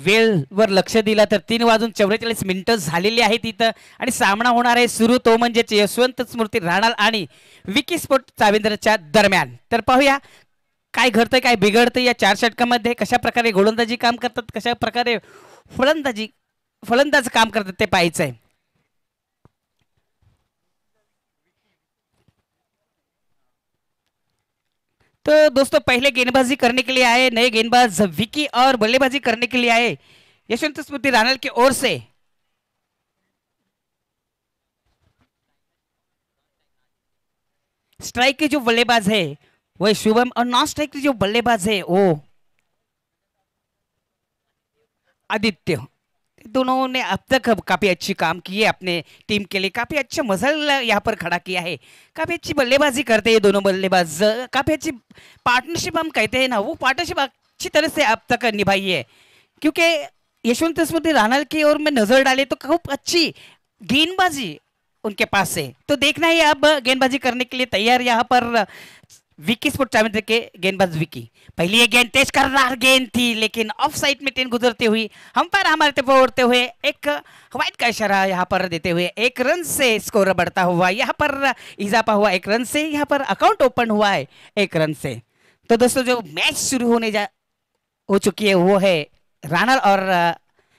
वेळेवर लक्ष दिलं तर 3:44 झालेली आहेत इथं आणि सामना होणार आहे सुरू, तो म्हणजेच यशवंत स्मृती राणाल आणि विकी स्पोर्ट चाविंद्रच्या दरम्यान. तर पाहूया काय घडतंय काय बिघडतंय या 4 षटकामध्ये, कशा प्रकारे गोलंदाजी काम करतात, कशा प्रकारे फलंदाज काम करतात ते पाहायचंय. तो दोस्तों पहले गेंदबाजी करने के लिए आए नए गेंदबाज विकी और बल्लेबाजी करने के लिए आए यशवंत स्मृति रानल की ओर से. स्ट्राइक के जो बल्लेबाज है वह शुभम और नॉन स्ट्राइक के जो बल्लेबाज है वो आदित्य. दोनों ने अब तक काफी अच्छी काम की है अपने टीम के लिए, काफी अच्छा मसल यहाँ पर खड़ा किया है, काफी अच्छी बल्लेबाजी करते हैं दोनों बल्लेबाज, काफी अच्छी पार्टनरशिप हम कहते हैं ना, वो पार्टनरशिप अच्छी तरह से अब तक निभाई है. क्योंकि यशवंत स्मृति रानल की ओर में नजर डाले तो खूब अच्छी गेंदबाजी उनके पास से, तो देखना ही अब गेंदबाजी करने के लिए तैयार यहाँ पर विकी स्पोर्ट चाविंद्र के गेंदबाज विकी. पहली ये गेंद तेज करार गेंद थी लेकिन ऑफ साइड में टेन गुजरते हुई अंपायर हमारे तरफ ओढ़ते हुए एक व्हाइट का इशारा यहाँ पर देते हुए 1 रन से स्कोर बढ़ता हुआ, यहाँ पर इजाफा हुआ 1 रन से, यहाँ पर अकाउंट ओपन हुआ है 1 रन से. तो दोस्तों जो मैच शुरू होने हो चुकी है वो है रानल और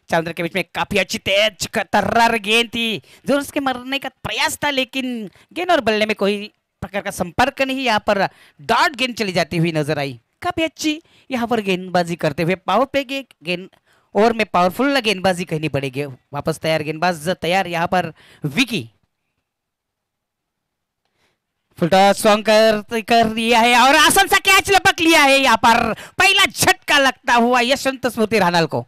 चाविंद्र के बीच में. काफी अच्छी तेज तर्रार गेंद थी जो उसके मरने का प्रयास था लेकिन गेंद और बल्ले में कोई प्रकार का संपर्क नहीं, यहाँ पर डॉट गेंद चली जाती हुई नजर आई. काफी अच्छी यहाँ पर गेंदबाजी करते हुए पावर प्ले के गेंद ओवर में पावरफुल गेंदबाजी कहनी पड़ेगी. वापस तैयार गेंदबाज तैयार यहाँ पर विकी फुलटा सॉन्ग कर दिया है और आसान सा कैच लपक लिया है. यहाँ पर पहला झटका लगता हुआ यशवंत स्मृति रानल को.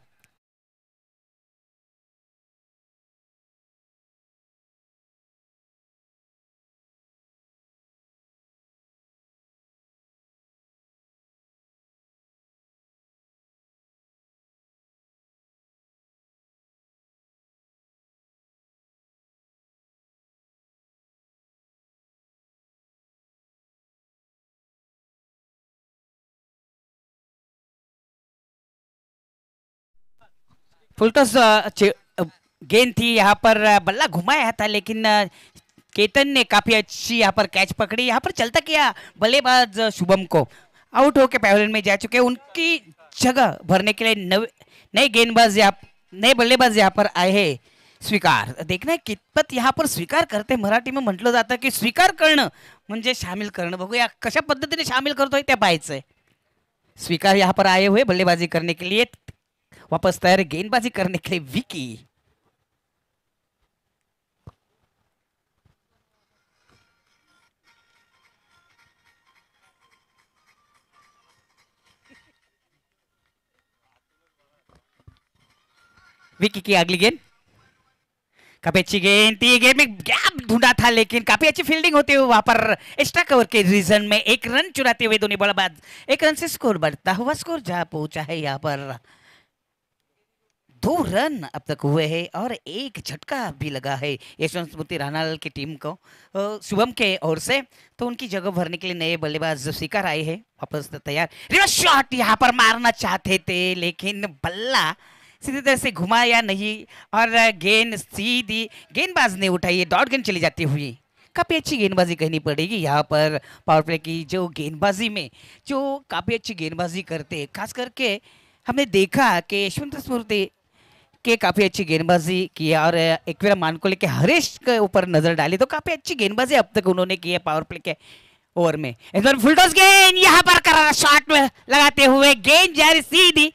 फुलटॉस गेंद थी यहाँ पर, बल्ला घुमाया था लेकिन केतन ने काफी अच्छी यहाँ पर कैच पकड़ी. यहाँ पर चलता किया बल्लेबाज शुभम को आउट होकर पैवेलियन में जा चुके. उनकी जगह भरने के लिए नए गेंदबाज नए बल्लेबाज यहाँ पर आए हैं. स्वीकार देखना है कितपत यहाँ पर स्वीकार करते. मराठी में म्हटलं जातं की स्वीकार करणं म्हणजे शामिल करणं. बघूया कशा पद्धतीने शामिल करतोय त्या पाहायचंय. स्वीकार यहाँ पर आए हुए बल्लेबाजी करने के लिए, वापस तैयार गेंदबाजी करने के लिए विकी. विकी की अगली गेंद काफी अच्छी गेंद थी, गेंद में गैप ढूंढा था लेकिन काफी अच्छी फील्डिंग होते हुए वहां पर एक्स्ट्रा कवर के रीजन में 1 रन चुराते हुए दोनों बल्लेबाज 1 रन से स्कोर बढ़ता हुआ स्कोर जहां पहुंचा है यहाँ पर 2 रन अब तक हुए हैं और 1 झटका भी लगा है यशवंत स्मृति रानल की टीम को शुभम के ओर से. तो उनकी जगह भरने के लिए नए बल्लेबाज स्वीकार आए हैं वापस तैयार. रिवर्स शॉट यहाँ पर मारना चाहते थे लेकिन बल्ला सीधी तरह से घुमाया नहीं और गेंद सीधी गेंदबाज ने उठाई, डॉट गेंद चली जाती हुई. काफी अच्छी गेंदबाजी कहनी पड़ेगी यहाँ पर पावर प्ले की. जो गेंदबाजी में जो काफी अच्छी गेंदबाजी करते खास करके हमने देखा कि यशवंत स्मृति के काफी अच्छी गेंदबाजी की और एक बार मान को लेके हरीश के ऊपर नजर डाली तो काफी अच्छी गेंदबाजी अब तक उन्होंने की है पावर प्ले के ओवर में. एक बार फुलटॉस गेंद यहाँ पर करारा शॉट में लगाते हुए गेंद जा रही सीधी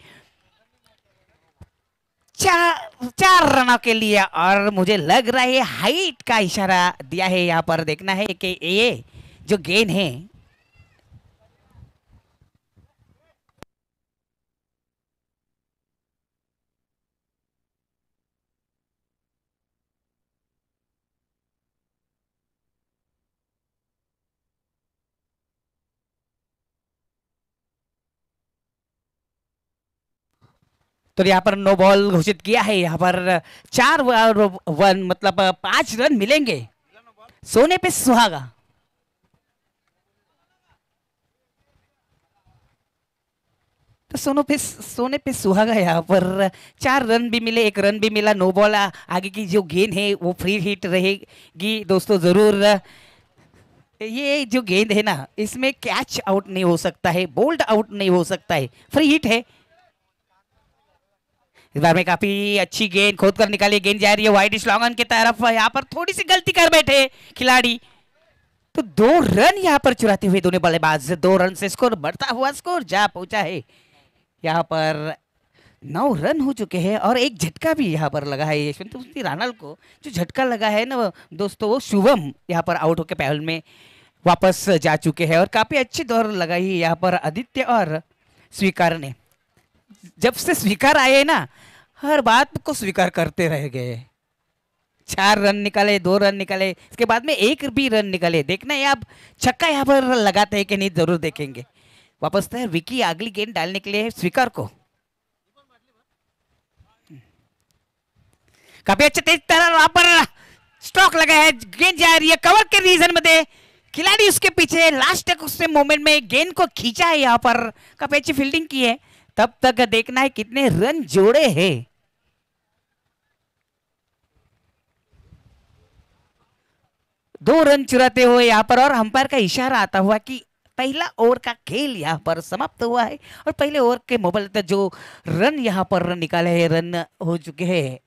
4 रनों के लिए और मुझे लग रहा है हाइट का इशारा दिया है. यहाँ पर देखना है कि ये जो गेंद है तो यहाँ पर नो बॉल घोषित किया है. यहाँ पर 4 वन मतलब 5 रन मिलेंगे. सोने पे सुहागा. तो सोने पे सुहागा यहाँ पर। 4 रन भी मिले, 1 रन भी मिला, नो बॉल। आगे की जो गेंद है वो फ्री हिट रहेगी दोस्तों जरूर। ये जो गेंद है ना, इसमें कैच आउट नहीं हो सकता है, बोल्ड आउट नहीं हो सकता है, फ्री हिट है। इस बार में काफी अच्छी गेंद खोद कर निकाली, गेंद जा रही है वाइड स्लॉगन की तरफ। यहाँ पर थोड़ी सी गलती कर बैठे खिलाड़ी, तो 2 रन यहाँ पर चुराते हुए दोनों बल्लेबाज। 2 रन से स्कोर बढ़ता हुआ स्कोर जा पहुंचा है। यहाँ पर 9 रन हो चुके हैं और एक झटका भी यहाँ पर लगा है यशवंत राणा को। जो झटका लगा है ना दोस्तों, वो शुभम यहाँ पर आउट होकर पैनल में वापस जा चुके हैं और काफी अच्छी दौड़ लगाई यहाँ पर आदित्य और स्वीकार ने। जब से स्वीकार आए ना, हर बात को स्वीकार करते रह गए। 4 रन निकाले, 2 रन निकाले, इसके बाद में 1 भी रन निकाले। देखना है आप छक्का यहाँ पर लगाते हैं कि नहीं, जरूर देखेंगे। वापस तो विकी अगली गेंद डालने के लिए स्वीकार को। काफी अच्छे तेज तरह वहां पर स्ट्रोक लगा है, गेंद जा रही है कवर के रीजन में दे, खिलाड़ी उसके पीछे लास्ट तक उससे मोमेंट में गेंद को खींचा है। यहाँ पर काफी अच्छी फील्डिंग की है। तब तक देखना है कितने रन जोड़े हैं। 2 रन चुराते हुए यहाँ पर और अंपायर का इशारा आता हुआ कि पहला ओवर का खेल यहाँ पर समाप्त हुआ है और पहले ओवर के मोबाइल तक जो रन यहाँ पर निकाले हैं, रन हो चुके हैं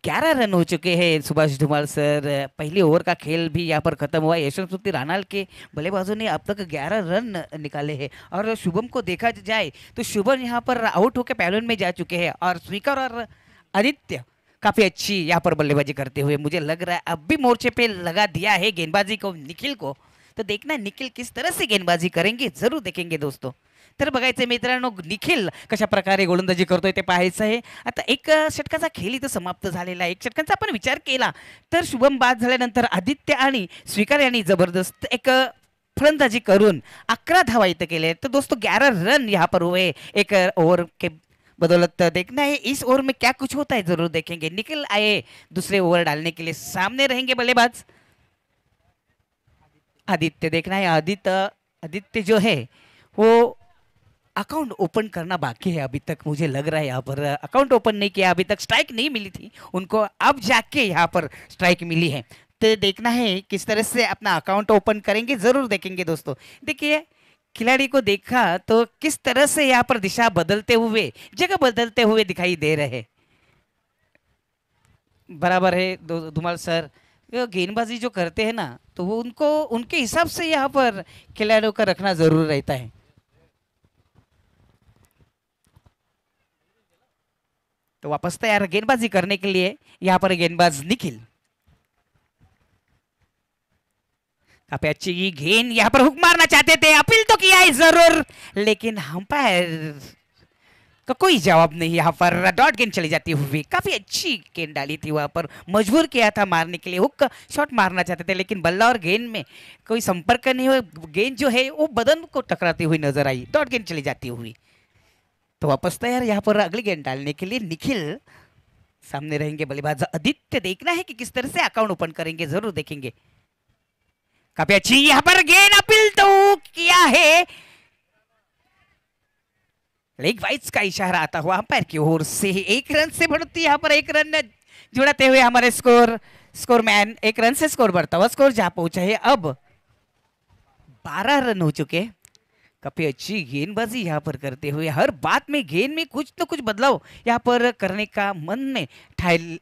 11 रन हो चुके हैं सुभाष धुमाल सर। पहले ओवर का खेल भी यहाँ पर खत्म हुआ। यशवंत राणा के बल्लेबाजों ने अब तक 11 रन निकाले हैं और शुभम को देखा जाए तो शुभम यहाँ पर आउट होकर पैलन में जा चुके हैं और स्वीकार और आदित्य काफी अच्छी यहाँ पर बल्लेबाजी करते हुए मुझे लग रहा है अब भी मोर्चे पे लगा दिया है गेंदबाजी को निखिल को। तो देखना निखिल किस तरह से गेंदबाजी करेंगे, जरूर देखेंगे दोस्तों। तर बघायचं मित्रांनो निखिल कशा प्रकारे गोलंदाजी करतोय ते पाहायचं आहे। आता एक षटकाचा खेळ इथं समाप्त झालेला आहे। एक षटकांचा आपण विचार केला तर शुभम बाद झाल्यानंतर आदित्य आणि स्वीकार यांनी जबरदस्त एक फलंदाजी करून 11 धावा इथं केले। तो दोस्तों 11 रन यहाँ पर हुए एक ओवर के बदौलत। देखना है इस ओवर में क्या कुछ होता है, जरूर देखेंगे। निखिल आए दूसरे ओवर डालने के लिए, सामने रहेंगे बल्लेबाज आदित्य। देखना है आदित्य जो है वो अकाउंट ओपन करना बाकी है अभी तक, मुझे लग रहा है यहाँ पर अकाउंट ओपन नहीं किया अभी तक। स्ट्राइक नहीं मिली थी उनको, अब जाके यहाँ पर स्ट्राइक मिली है। तो देखना है किस तरह से अपना अकाउंट ओपन करेंगे, जरूर देखेंगे दोस्तों। देखिए खिलाड़ी को देखा तो किस तरह से यहाँ पर दिशा बदलते हुए, जगह बदलते हुए दिखाई दे रहे। बराबर है धुमाल सर, गेंदबाजी जो करते हैं ना तो वो उनको उनके हिसाब से यहाँ पर खिलाड़ियों का रखना जरूर रहता है। तो वापस तैयार गेंदबाजी करने के लिए यहाँ पर गेंदबाज निखिल। काफी अच्छी गेंद यहाँ पर हुक मारना चाहते थे, अपील तो किया है जरूर, लेकिन अंपायर का कोई जवाब नहीं। यहाँ पर डॉट गेंद चली जाती हुई, काफी अच्छी गेंद डाली थी, वहां पर मजबूर किया था मारने के लिए। हुक शॉट मारना चाहते थे लेकिन बल्ला और गेंद में कोई संपर्क नहीं हुआ, गेंद जो है वो बदन को टकराती हुई नजर आई, डॉट गेंद चली जाती हुई। तो वापस तैयार यहाँ पर अगली गेंद डालने के लिए निखिल, सामने रहेंगे बल्लेबाज आदित्य। देखना है कि किस तरह से अकाउंट ओपन करेंगे, जरूर देखेंगे। काफी अच्छी यहाँ पर गेंद, अपील तो किया है, लेग वाइज का इशारा आता हुआ अंपायर की ओर से। 1 रन से बढ़ती यहाँ पर 1 रन जुड़ाते हुए हमारे स्कोरमैन 1 रन से स्कोर बढ़ता हुआ स्कोर जहां पहुंचा है अब 12 रन हो चुके। काफी अच्छी गेंदबाजी यहाँ पर करते हुए, हर बात में गेंद में कुछ तो कुछ बदलाव यहाँ पर करने का मन में ठान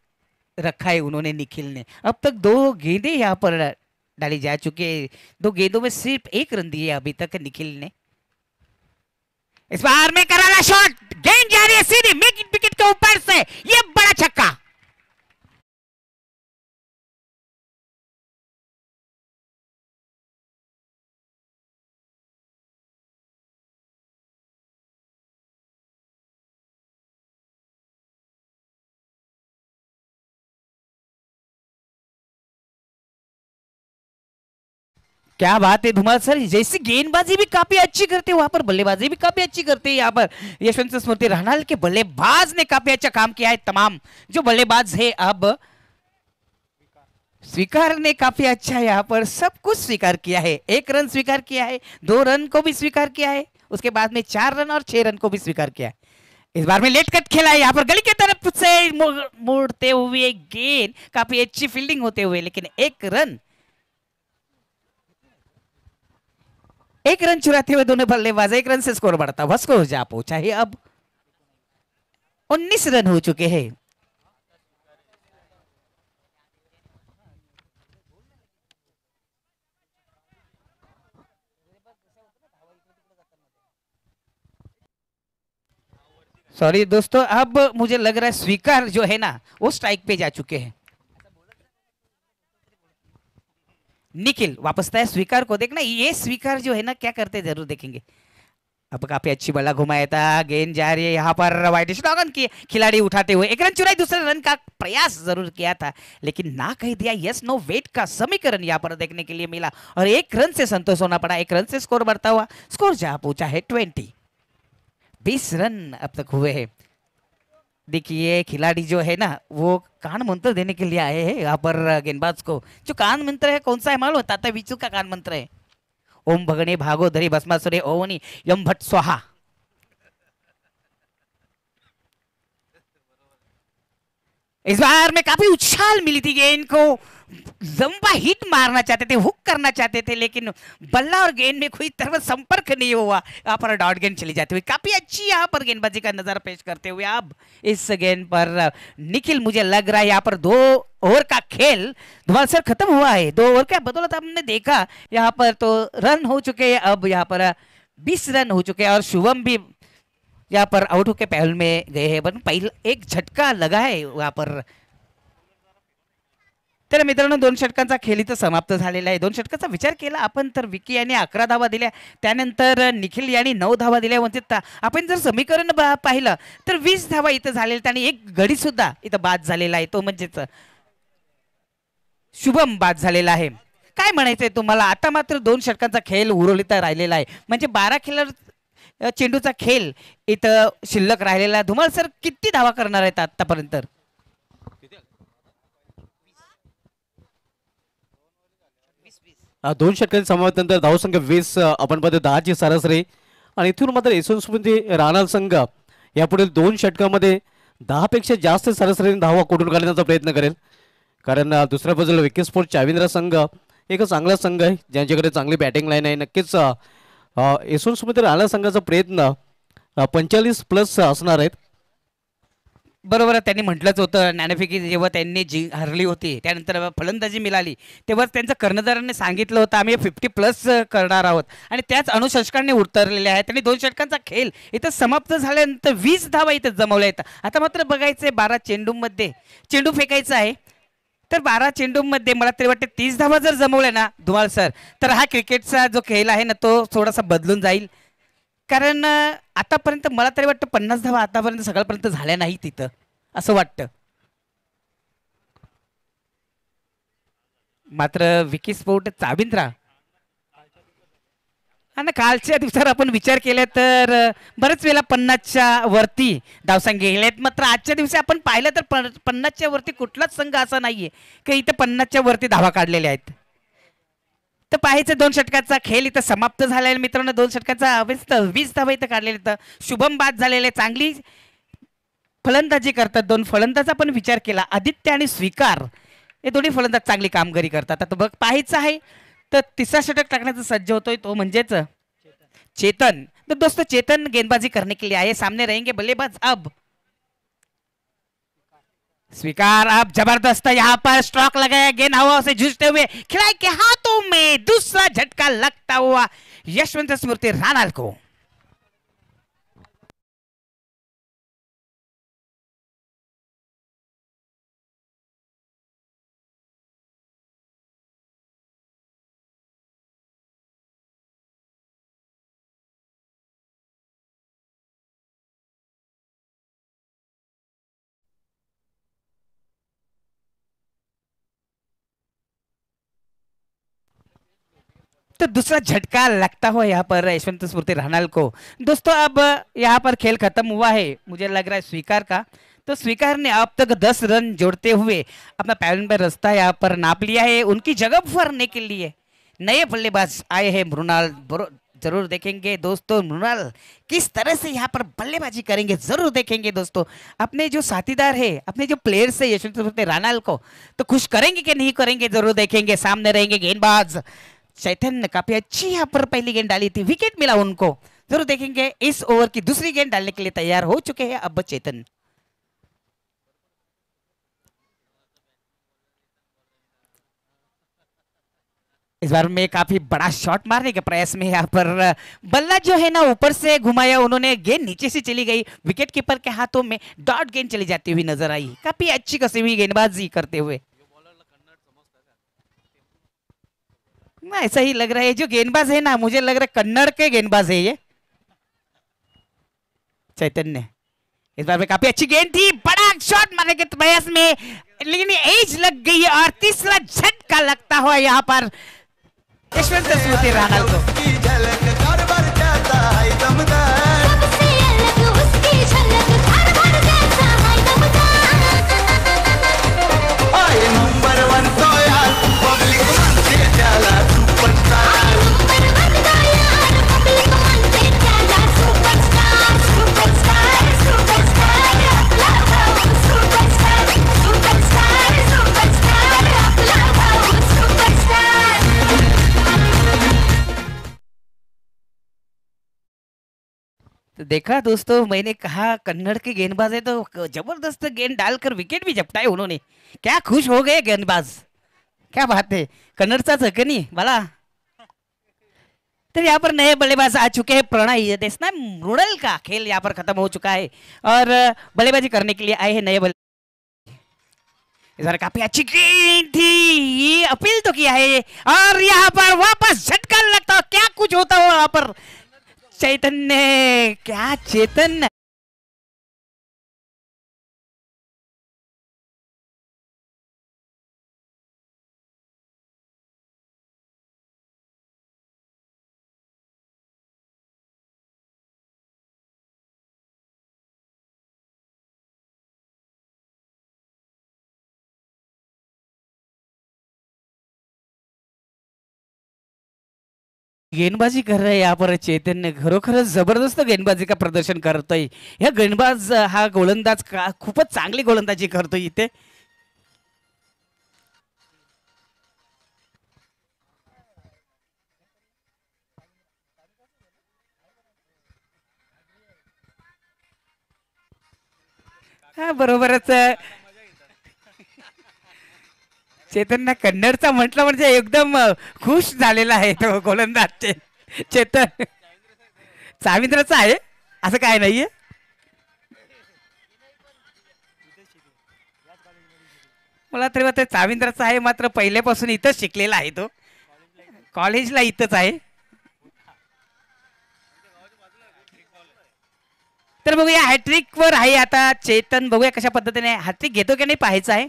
रखा है उन्होंने निखिल ने। अब तक 2 गेंदें यहाँ पर डाली जा चुकी है, 2 गेंदों में सिर्फ 1 रन दिए अभी तक निखिल ने। इस बार में करारा शॉट, गेंद जा रही है सीधी मिड विकेट के ऊपर से, ये बड़ा छक्का। क्या बात है धुमाल सर, जैसी गेंदबाजी भी काफी अच्छी करते हैं वहां पर बल्लेबाजी भी काफी अच्छी करते हैं यहाँ पर यशवंत स्मृति राणा के बल्लेबाज ने काफी अच्छा काम किया है। तमाम जो बल्लेबाज है अब स्वीकार ने काफी अच्छा यहाँ पर सब कुछ स्वीकार किया है। एक रन स्वीकार किया है, 2 रन को भी स्वीकार किया है, उसके बाद में 4 रन और 6 रन को भी स्वीकार किया है। इस बार में लेट कट खेला है यहाँ पर गली की तरफ से मुड़ते हुए गेंद, काफी अच्छी फील्डिंग होते हुए, लेकिन एक रन चुराते हुए दोनों बल्लेबाज, 1 रन से स्कोर बढ़ता हुआ स्कोर जा पहुंचा है। अब 19 रन हो चुके हैं। सॉरी दोस्तों, अब मुझे लग रहा है स्वीकार जो है ना वो स्ट्राइक पे जा चुके हैं। निखिल वापस था स्वीकार को देखना, ये स्वीकार जो है ना क्या करते जरूर देखेंगे। अब काफी अच्छी बल्ला घुमाया था, गेंद जा रही है यहाँ पर वाइड स्टॉगन की खिलाड़ी उठाते हुए 1 रन चुराई, दूसरे रन का प्रयास जरूर किया था लेकिन ना कह दिया। यस नो वेट का समीकरण यहाँ पर देखने के लिए मिला और 1 रन से संतोष होना पड़ा। 1 रन से स्कोर बढ़ता हुआ स्कोर जहां पहुंचा है 20 रन अब तक हुए हैं। देखिए खिलाड़ी जो है ना वो कान मंत्र देने के लिए आए हैं यहाँ पर गेंदबाज को। जो कान मंत्र है कौन सा है मालूम? ताता विचू का कान मंत्र है, ओम भगणे भागो धरी भस्मासुरे ओवनी यम भट्ट स्वाहा। इस बार में काफी उछाल मिली थी गेंद को, लंबा हिट मारना चाहते थे, हुक करना चाहते थे, लेकिन बल्ला और गेंद में कोई तरह संपर्क नहीं हुआ। यहाँ पर डॉट गेंद चली जाती हुई काफी अच्छी यहाँ पर गेंदबाजी का नजारा पेश करते हुए अब इस गेंद पर निखिल, मुझे लग रहा है यहाँ पर 2 ओवर का खेल धुआं सर खत्म हुआ है। 2 ओवर का बदौलत हमने देखा यहाँ पर तो रन हो चुके हैं। अब यहाँ पर 20 रन हो चुके हैं और शुभम भी यहाँ पर आउट होके पहल में गए हैं, पण पहिला एक झटका लगा है यहाँ पर। तर मित्रांनो 2 षटकांचा खेळ इथं समाप्त झालेला आहे। 2 षटकाचा विचार केला आपण तर विकी यांनी 11 धावा दिल्या, त्यानंतर निखिल यांनी 9 धावा दिल्या। म्हणजे आपण जर समीकरण पाहिलं तर 20 धावा इथं झालेल्या आणि एक गडी सुद्धा इथं बाद झालेला आहे, तो म्हणजेच शुभम बाद झालेला आहे। काय म्हणायचंय तुम्हाला? आता मात्र 2 षटकांचा खेळ उरवलित राहिलेला आहे, म्हणजे 12 खेळाडू चेंडूचा खेळ इथं शिल्लक राहिलेला। धुमाळ सर किती धावा करणार आहेत आतापर्यंत? 2 षटकांच्या समाप्तीनंतर धावसंख्या 20, आपण पाहतो 10ची सरासरी आणि इथून मात्र यशवंतस्मृती राहणार संघ यापुढील 2 षटकामध्ये 10 पेक्षा जास्त सरासरीने धावा कोठून काढण्याचा प्रयत्न करेल, कारण दुसऱ्या बाजूला विकी स्पोर्ट चाविंद्रा संघ एक चांगला संघ आहे ज्यांच्याकडे चांगली बॅटिंग लाईन आहे। नक्कीच यशवंतस्मृती राहणार संघाचा प्रयत्न 45+ असणार आहेत। बरोबर, त्यांनी म्हटलंच होतं नाणेफेकी जेव्हा त्यांनी हरली होती त्यानंतर फलंदाजी मिळाली तेव्हा त्यांचं कर्णधारांनी सांगितलं होतं आम्ही 50+ करणार आहोत आणि त्याच अनुशंसकाने उतरलेले आहेत। आणि 2 षटकांचा खेळ इथं समाप्त झाल्यानंतर 20 धावा इथं जमवल्या आहेत। आता मात्र बघायचंय 12 चेंडूमध्ये चेंडू फेकायचा आहे, तर 12 चेंडूमध्ये मला तरी वाटते 30 धावा जर जमवल्या ना धुमाळ सर, तर हा क्रिकेटचा जो खेळ आहे ना तो थोडासा बदलून जाईल। कारण आतापर्यंत मला तरी वाटतं 50 धावा आतापर्यंत सगळ्यापर्यंत झाल्या नाही तिथं असं वाटतं। मात्र विकी स्पोर्ट चाविंद्रा आणि कालच्या दिवसावर आपण विचार केला तर बरेच वेळा 50च्या वरती धावसंख्या गेलेत, मात्र आजच्या दिवशी आपण पाहिलं तर 50च्या वरती कुठलाच संघ असा नाहीये की इथं 50च्या वरती धावा काढलेल्या आहेत। तर पाहायचं 2 षटकाचा खेळ इथं समाप्त झालेला आहे मित्रांनो। 2 षटकाचा 20 धावा इथं काढलेले, तर शुभम बाद झालेले, चांगली फलंदाजी करतात। 2 फलंदाजा पण विचार केला, आदित्य आणि स्वीकार हे दोन्ही फलंदाज चांगली कामगिरी करतात। आता बघ पाहायचं आहे तर 3रा षटक टाकण्याचा सज्ज होतोय तो म्हणजेच चेतन। तो दोस्तों चेतन गेंदबाजी करने के लिए आए, सामने रहेंगे बल्लेबाज। अब स्वीकार अब जबरदस्त यहाँ पर स्ट्रोक लगाया, गेंद हवा से जूझते हुए खिलाड़ी के हाथों में दूसरा झटका लगता हुआ यशवंत स्मृति राणा को। तो दूसरा झटका लगता हुआ यहाँ पर यशवंत स्मृति राणा को। दोस्तों अब यहाँ पर खेल खत्म हुआ है, मुझे लग रहा है स्वीकार का तो स्वीकार ने अब तक 10 रन जोड़ते हुए अपना पैवन पर रास्ता यहाँ पर नाप लिया है। उनकी जगह भरने के लिए नए बल्लेबाज आए हैं मृणाल। जरूर देखेंगे दोस्तों मृणाल किस तरह से यहाँ पर बल्लेबाजी करेंगे, जरूर देखेंगे दोस्तों। अपने जो साथीदार है, अपने जो प्लेयर्स है यशवंत रानाल को तो खुश करेंगे कि नहीं करेंगे, जरूर देखेंगे। सामने रहेंगे गेंदबाज चैतन्य, काफी अच्छी यहाँ पर पहली गेंद डाली थी, विकेट मिला उनको, जरूर देखेंगे। इस ओवर की दूसरी गेंद डालने के लिए तैयार हो चुके हैं अब चेतन। इस बार में काफी बड़ा शॉट मारने के प्रयास में यहाँ पर बल्ला जो है ना ऊपर से घुमाया उन्होंने, गेंद नीचे से चली गई, विकेट कीपर के हाथों में डॉट गेंद चली जाती हुई नजर आई। काफी अच्छी कसी हुई गेंदबाजी करते हुए ना, ऐसा ही लग रहा है जो गेंदबाज है ना, मुझे लग रहा है कन्नड़ के गेंदबाज है ये चैतन्य। इस बार में काफी अच्छी गेंद थी, बड़ा शॉट मारने के प्रयास में, लेकिन एज लग गई है और तीसरा झटका लगता हुआ यहाँ पर यशवंत स्मृति राणा को। तो देखा दोस्तों, मैंने कहा कन्नड़ के गेंदबाज है तो जबरदस्त गेंद डालकर विकेट भी झपटाए उन्होंने। क्या खुश हो गए गेंदबाज, क्या बात है, कन्नड़चाच है नहीं बाला। तो यहाँ पर नए बल्लेबाज आ चुके हैं प्रणय देशना। मृणाल का खेल यहाँ पर खत्म हो चुका है और बल्लेबाजी करने के लिए आए हैं नए इस बार काफी अच्छी गेंद थी, ये अपील तो किया है और यहाँ पर वापस झटका लगता, क्या कुछ होता हो यहाँ पर चैतन्य, क्या चेतन। गेंदबाजी कर रहे यहाँ पर चैतन्य, खरोखरच जबरदस्त गेंदबाजी का प्रदर्शन करतोय। या गेंदबाज हा गोलंदाज खूपच चांगली गोलंदाजी करतोय इथे। हा बरोबरच, चेतन कन्नडचा म्हटलं म्हणजे एकदम खुश झालेला आहे तो गोलंदाज चेतन। चाविंद्रचा आहे असं काय नाहीये, मला तरी वाटतं चाविंद्रचा आहे, मात्र पहिल्यापासून इथंच शिकलेला आहे तो, कॉलेजला इथंच आहे। तर बघूया हॅट्रिक वर आहे आता चेतन, बघूया कशा पद्धतीने हॅट्रिक घेतो की नाही पाहायचं आहे।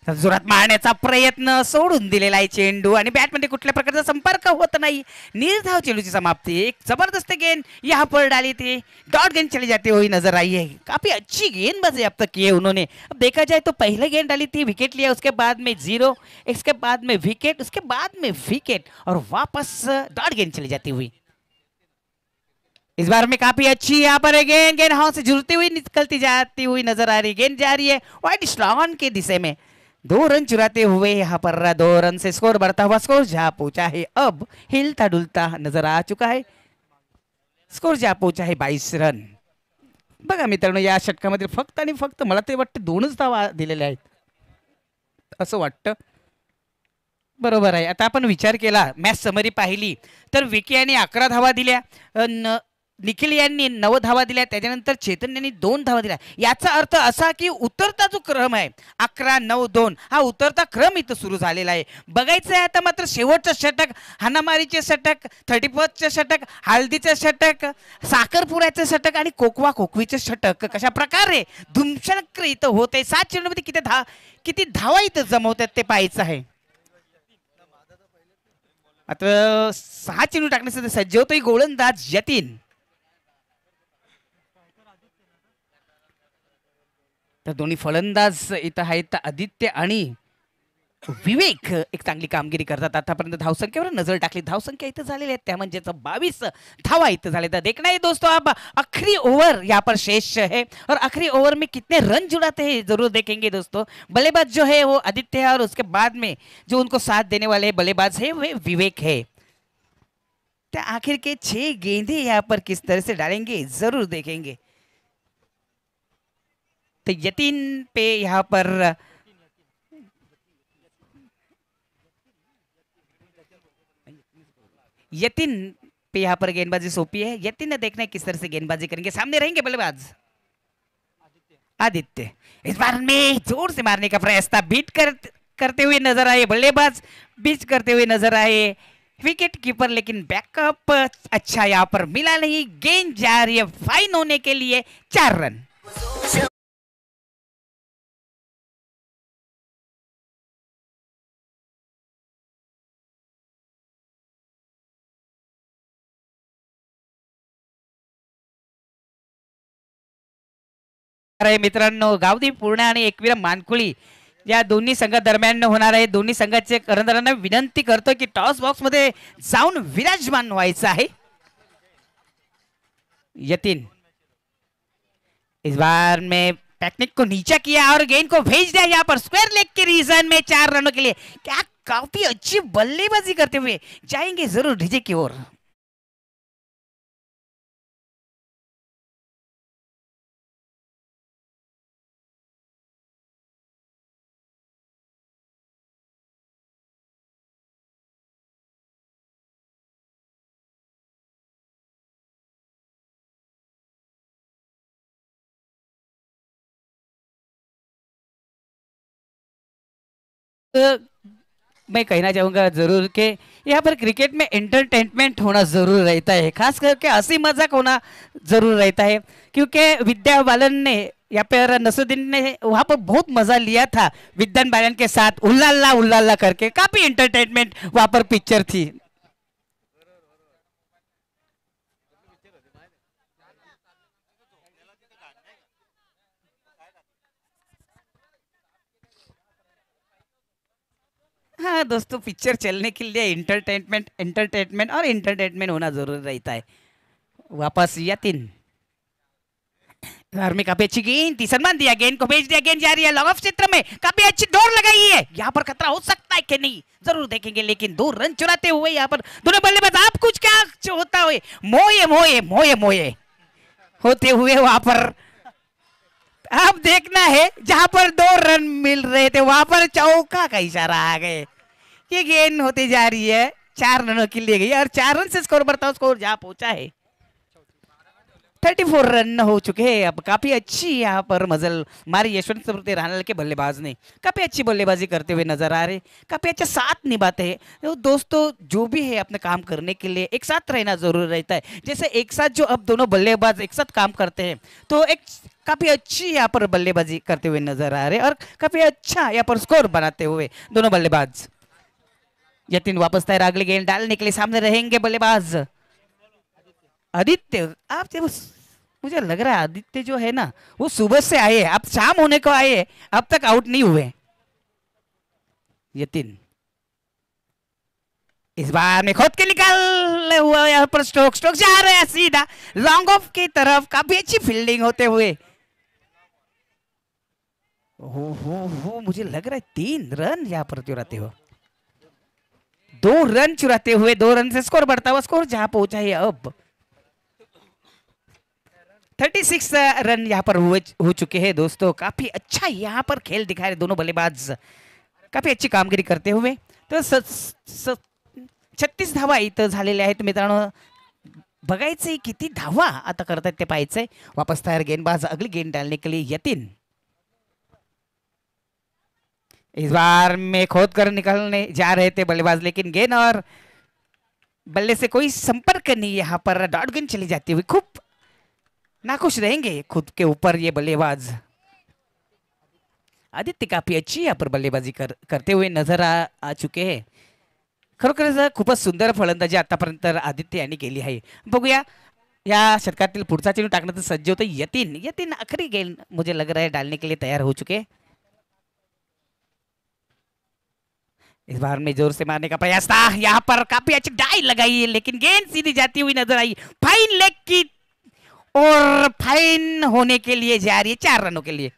जोरात मारण्याचा प्रयत्न, सोडून दिलेला आहे चेंडू आणि बॅटमध्ये कुठल्या प्रकारचा संपर्क होत नाही, निर्धाव चेंडूची समाप्ति। एक जबरदस्त गेंद यहाँ पर डाली थी, डॉट गेंद चली जाती हुई नजर आई है। काफी अच्छी गेंदबाजी अब तक की है उन्होंने। अब देखा जाए तो पहले गेंद डाली थी, विकेट लिया, उसके बाद में 0, इसके बाद में विकेट, उसके बाद में विकेट और वापस डॉट गेंद चली जाती हुई। इस बार में काफी अच्छी यहाँ पर गेंद, गेंद हाथ से जुड़ती हुई निकलती जाती हुई नजर आ रही, गेंद जा रही है वाइड स्लॉन के दिशे में। 2 रन चुराते हुए यहाँ पर 2 रन से स्कोर बढ़ता हुआ स्कोर जहां पहुंचा है अब हिलता डुलता नजर आ चुका है। स्कोर जहां पहुंचा है 22 रन। बघा मित्रांनो, या षटकामध्ये फक्त आणि फक्त मला ते वाटतं 2च धावा दिलेल्या आहेत असं वाटतं, बरोबर आहे। आता आपण विचार केला, मॅच समरी पाहिली तर विकी यांनी 11 धावा दिल्या, निखिल यांनी 9 धावा दिल्या, त्याच्यानंतर चेतन यांनी 2 धावा दिल्या। याचा अर्थ असा की उतरता जो क्रम आहे 11, 9, 2 हा उतरता क्रम इथं सुरू झालेला आहे। बघायचं आहे आता मात्र शेवटचं षटक, हानामारीचे षटक, 31चे षटक, हळदीचे षटक, साखरपुऱ्याचे षटक आणि कोकवा कोकवीचे षटक कशा प्रकारे धुमशक्र इथं होते। 7 चेंडूमध्ये किती धावा इथं जमवतात ते पाहायचं आहे। आता 6 चेंडू टाकण्यासाठी सज्ज होतोय गोलंदाज यतीन। तर दोन्ही फलंदाज इथं आहेत आदित्य आणि विवेक एक चांगली कामगिरी करतात आतापर्यंत धावसंख्येवर नजर टाकली धावसंख्या इथं झालेली आहे त्या म्हणजेच 22 धावा इथं झाले तर देखना है दोस्तों अब आखिरी ओवर यहाँ पर शेष है और आखिरी ओवर में कितने रन जुड़ाते हैं जरूर देखेंगे दोस्तों बल्लेबाज जो है वो आदित्य है और उसके बाद में जो उनको साथ देने वाले बल्लेबाज है वे विवेक है तो आखिर के 6 गेंदे यहाँ पर किस तरह से डालेंगे जरूर देखेंगे तो यतीन पे यहाँ पर यतिन पे यहाँ पर गेंदबाजी सौंपी है यतिन ने देखना है किस तरह से गेंदबाजी करेंगे सामने रहेंगे बल्लेबाज आदित्य इस बार में जोर से मारने का प्रयास था करते हुए नजर आए बल्लेबाज बीच करते हुए नजर आए विकेट कीपर लेकिन बैकअप अच्छा यहाँ पर मिला नहीं गेंद जा रही है फाइन होने के लिए 4 रन मित्रांनो गावदी पूर्ण आणि एकवीर मानकुळी या दोन्ही संघादरम्यान होणार आहे दोन्ही संघाचे कर्णधारांना विनंती करतो की टॉस बॉक्स मध्ये जाऊन विराजमान व्हायचं आहे यतीन इस बार में टेक्निक को नीचा किया और गेंद को भेज दिया यहाँ पर स्क्वायर लेग के रीजन में 4 रनों के लिए क्या काफी अच्छी बल्लेबाजी करते हुए जाएंगे जरूर डीजे की ओर मैं कहना चाहूंगा जरूर कि यहाँ पर क्रिकेट में एंटरटेनमेंट होना जरूर रहता है खास करके हंसी मजाक होना जरूर रहता है क्योंकि विद्या बालन ने यहाँ पर नसरुद्दीन ने वहाँ पर बहुत मजा लिया था विद्यान बालन के साथ उल्लाला उल्लाला करके काफी एंटरटेनमेंट वहाँ पर पिक्चर थी हाँ दोस्तों पिक्चर चलने के लिए एंटरटेनमेंट और एंटरटेनमेंट होना जरूर रहता है वापस या 3 घर में काफी अच्छी गेंद सम्मान दिया गेंद को भेज दिया गेंद जा रही है लॉन्ग ऑफ क्षेत्र में काफी अच्छी दौड़ लगाई है यहाँ पर खतरा हो सकता है कि नहीं जरूर देखेंगे लेकिन 2 रन चुराते हुए यहाँ पर दोनों बल्लेबाज आप कुछ क्या होता हुए मोये मोये मोये मोये होते हुए वहां पर अब देखना है जहां पर 2 रन मिल रहे थे वहां पर चौका का इशारा आ गए ये गेंद होती जा रही है 4 रनों के लिए गई और 4 रन से स्कोर बढ़ता स्कोर जहां पहुंचा है 34 रन हो चुके हैं अब काफी अच्छी यहाँ पर मजल मारी यशवंत स्मृति राणा के बल्लेबाज ने काफी अच्छी बल्लेबाजी करते हुए नजर आ रहे काफी अच्छा साथ निभाते हैं तो दोस्तों जो भी है अपने काम करने के लिए एक साथ रहना जरूर रहता है जैसे एक साथ जो अब दोनों बल्लेबाज एक साथ काम करते हैं तो एक काफी अच्छी यहाँ पर बल्लेबाजी करते हुए नजर आ रहे और काफी अच्छा यहाँ पर स्कोर बनाते हुए दोनों बल्लेबाज यतीन वापस तैयार अगली गेंद डालने के लिए सामने रहेंगे बल्लेबाज आदित्य आप जब मुझे लग रहा है आदित्य जो है ना वो सुबह से आए अब शाम होने को आए अब तक आउट नहीं हुए यतीन इस बार में खुद के निकाल हुआ यहाँ पर स्ट्रोक जा रहे हैं सीधा लॉन्ग ऑफ की तरफ काफी अच्छी फील्डिंग होते हुए हो मुझे लग रहा है 3 रन यहाँ पर चुराते हो 2 रन चुराते हुए 2 रन से स्कोर बढ़ता हुआ स्कोर जहां पहुंचा है अब 36 रन यहाँ पर हो चुके हैं दोस्तों काफी अच्छा यहाँ पर खेल दिखा रहे दोनों बल्लेबाज काफी अच्छी कामगिरी करते हुए तो 36 धावा इथं झालेल्या आहेत मित्रांनो बघायचंय किती धावा आता करतात ते पाहायचंय वापस तयार गेंदबाज अगली गेंद डालने के लिए यतीन इस बार में खोद कर निकलने जा रहे थे बल्लेबाज लेकिन गेंद और बल्ले से कोई संपर्क नहीं यहाँ पर डॉट गेंद चली जाती हुई खूब नाखुश रहेंगे खुद के ऊपर ये बल्लेबाज आदित्य काफी अच्छी यहाँ पर बल्लेबाजी करते हुए नजर आ चुके हैं खरोखरच खूपच सुंदर फलंदाजी आतापर्यंत आदित्य यांनी केली आहे बघूया या शतकातील पुढचा चेंडू टाकण्याचं सज्ज होतं यतीन यतीन आखरी गेंद मुझे लग रहा है डालने के लिए तैयार हो चुके हैं। इस बार में जोर से मारने का प्रयास था, यहाँ पर काफी अच्छी डाई लगाई है लेकिन गेंद सीधी जाती हुई नजर आई। फाइन लेग की और फाइन होने के लिए जा रही है 4 रनों के लिए।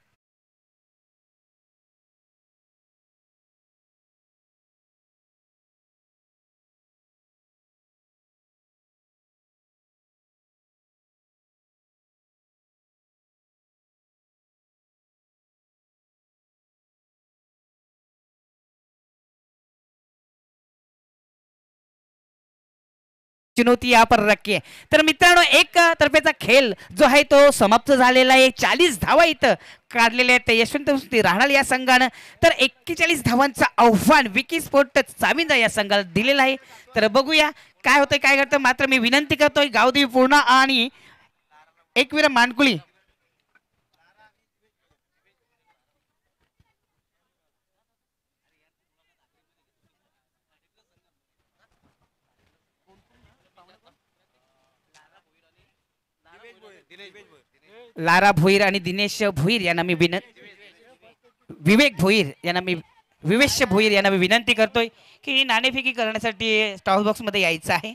चुनौती यहाँ पर रखी आहे। तर मित्रांनो एक तर्फेचा खेळ जो आहे तो समाप्त झालेला आहे। 40 धावा इथं काढलेल्या आहेत यशवंत राहणार या संघानं। तर 41 धावांचा आव्हान विकी स्पोर्ट चाविंदा या संघाला दिलेला आहे। तर बघूया काय होतंय काय घडतं। मात्र मी विनंती करतोय गावदेवी पूर्णा आणि एकवीर मानकुळी लारा भोईर आणि दिनेश भोईर यांना मी विवेक भोईर यांना मी विवेश भोईर यांना मी विनंती करतोय की नाणेफेकी करण्यासाठी टॉस बॉक्स मध्ये यायचं आहे।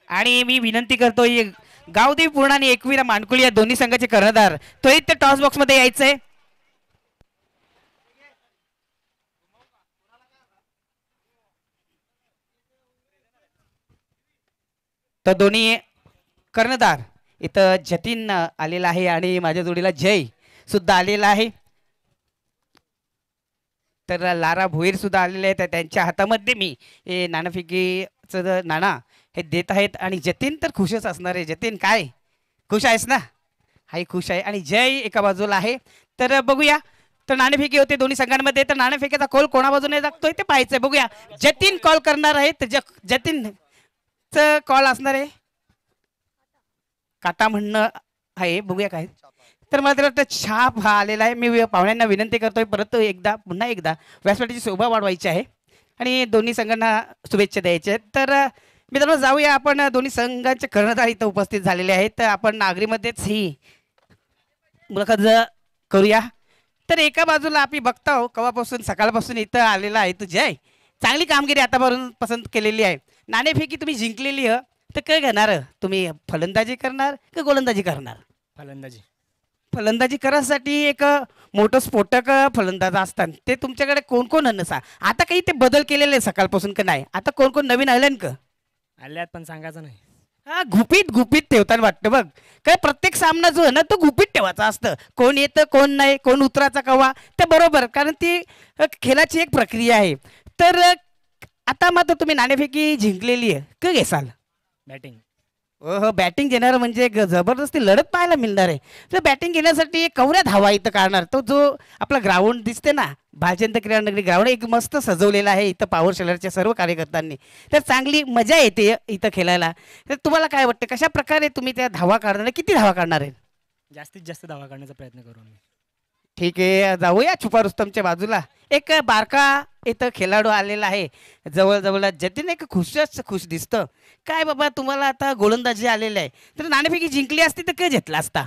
आणि मी विनंती करतोय गावदेवी पूर्णा आणि एकवीरा मानकुळी या दोन्ही संघाचे कर्णधार त्वरित टॉस बॉक्स मध्ये यायचंय। तर दोन्ही कर्णधार इथं जतीन आलेला आहे आणि माझ्या जोडीला जय सुद्धा आलेला आहे। तर लारा भोईर सुद्धा आलेले आहेत त्यांच्या हातामध्ये मी हे नाणेफेकीचं नाणा हे देत आहेत आणि जतीन तर खुशच असणार आहे। जतीन काय खुश आहेस ना? हाही खुश आहे आणि जय एका बाजूला आहे। तर बघूया तर नाणेफेकी होते दोन्ही संघांमध्ये। तर नाणेफेकीचा कॉल कोणा बाजूने लागतोय ते पाहायचंय। बघूया जतीन कॉल करणार आहे तर जतीनचं कॉल असणार आहे काटा म्हणणं आहे। बघूया काय तर मला तर वाटतं छाप हा आलेला आहे। मी पाहुण्यांना विनंती करतोय परत एकदा पुन्हा एकदा व्यासपीठाची शोभा वाढवायची आहे आणि दोन्ही संघांना शुभेच्छा द्यायच्या आहेत। तर मित्रांनो जाऊया आपण दोन्ही संघांचे कर्णधार इथं उपस्थित झालेले आहेत। तर आपण नागरीमध्येच ही मुलाखत करूया। तर एका बाजूला आपण बघतो कवापासून सकाळपासून इथं आलेला आहे तो जय चांगली कामगिरी आतापर्यंत पसंत केलेली आहे। नाणेफेकी तुम्ही जिंकलेली आहे तर काय घेणार तुम्ही फलंदाजी करणार का गोलंदाजी करणार? फलंदाजी फलंदाजी करायसाठी एक मोठं स्फोटक फलंदाज असतात ते तुमच्याकडे कोण कोण नसा आता काही ते बदल केलेले सकाळपासून का नाही? आता कोण कोण नवीन आले का? आल्यात पण सांगायचं नाही। हा गुपित गुपित ठेवताना वाटतं बघ काय प्रत्येक सामना जो आहे ना तो गुपित ठेवायचा असतं। कोण येतं कोण नाही कोण उतराचा कवा ते बरोबर कारण ती खेळाची एक प्रक्रिया आहे। तर आता मात्र तुम्ही नाणेफेकी जिंकलेली आहे का घेसाल? बॅटिंग हो बॅटिंग घेणार म्हणजे जबरदस्ती लढत पाहायला मिळणार आहे। तर बॅटिंग घेण्यासाठी कवऱ्या धावा इथं काढणार तो जो आपला ग्राउंड दिसते ना भालचंद्र क्रीडा नगरी ग्राउंड एक मस्त सजवलेला आहे इथं पॉवर शेलरच्या सर्व कार्यकर्त्यांनी। तर चांगली मजा येते इथं खेळायला। तर तुम्हाला काय वाटतं कशा प्रकारे तुम्ही त्या धावा काढणार किती धावा काढणार आहे? जास्तीत जास्त धावा काढण्याचा प्रयत्न करू आम्ही। ठीक आहे जाऊया छुपा रुस्तमच्या बाजूला एक बारका इथं खेळाडू आलेला आहे जवळ जवळ जतीन एक खुश दिसतं। काय बाबा तुम्हाला आता गोलंदाजी आलेली आहे तर नाणेफेकी जिंकली असती तर काय घेतला असता?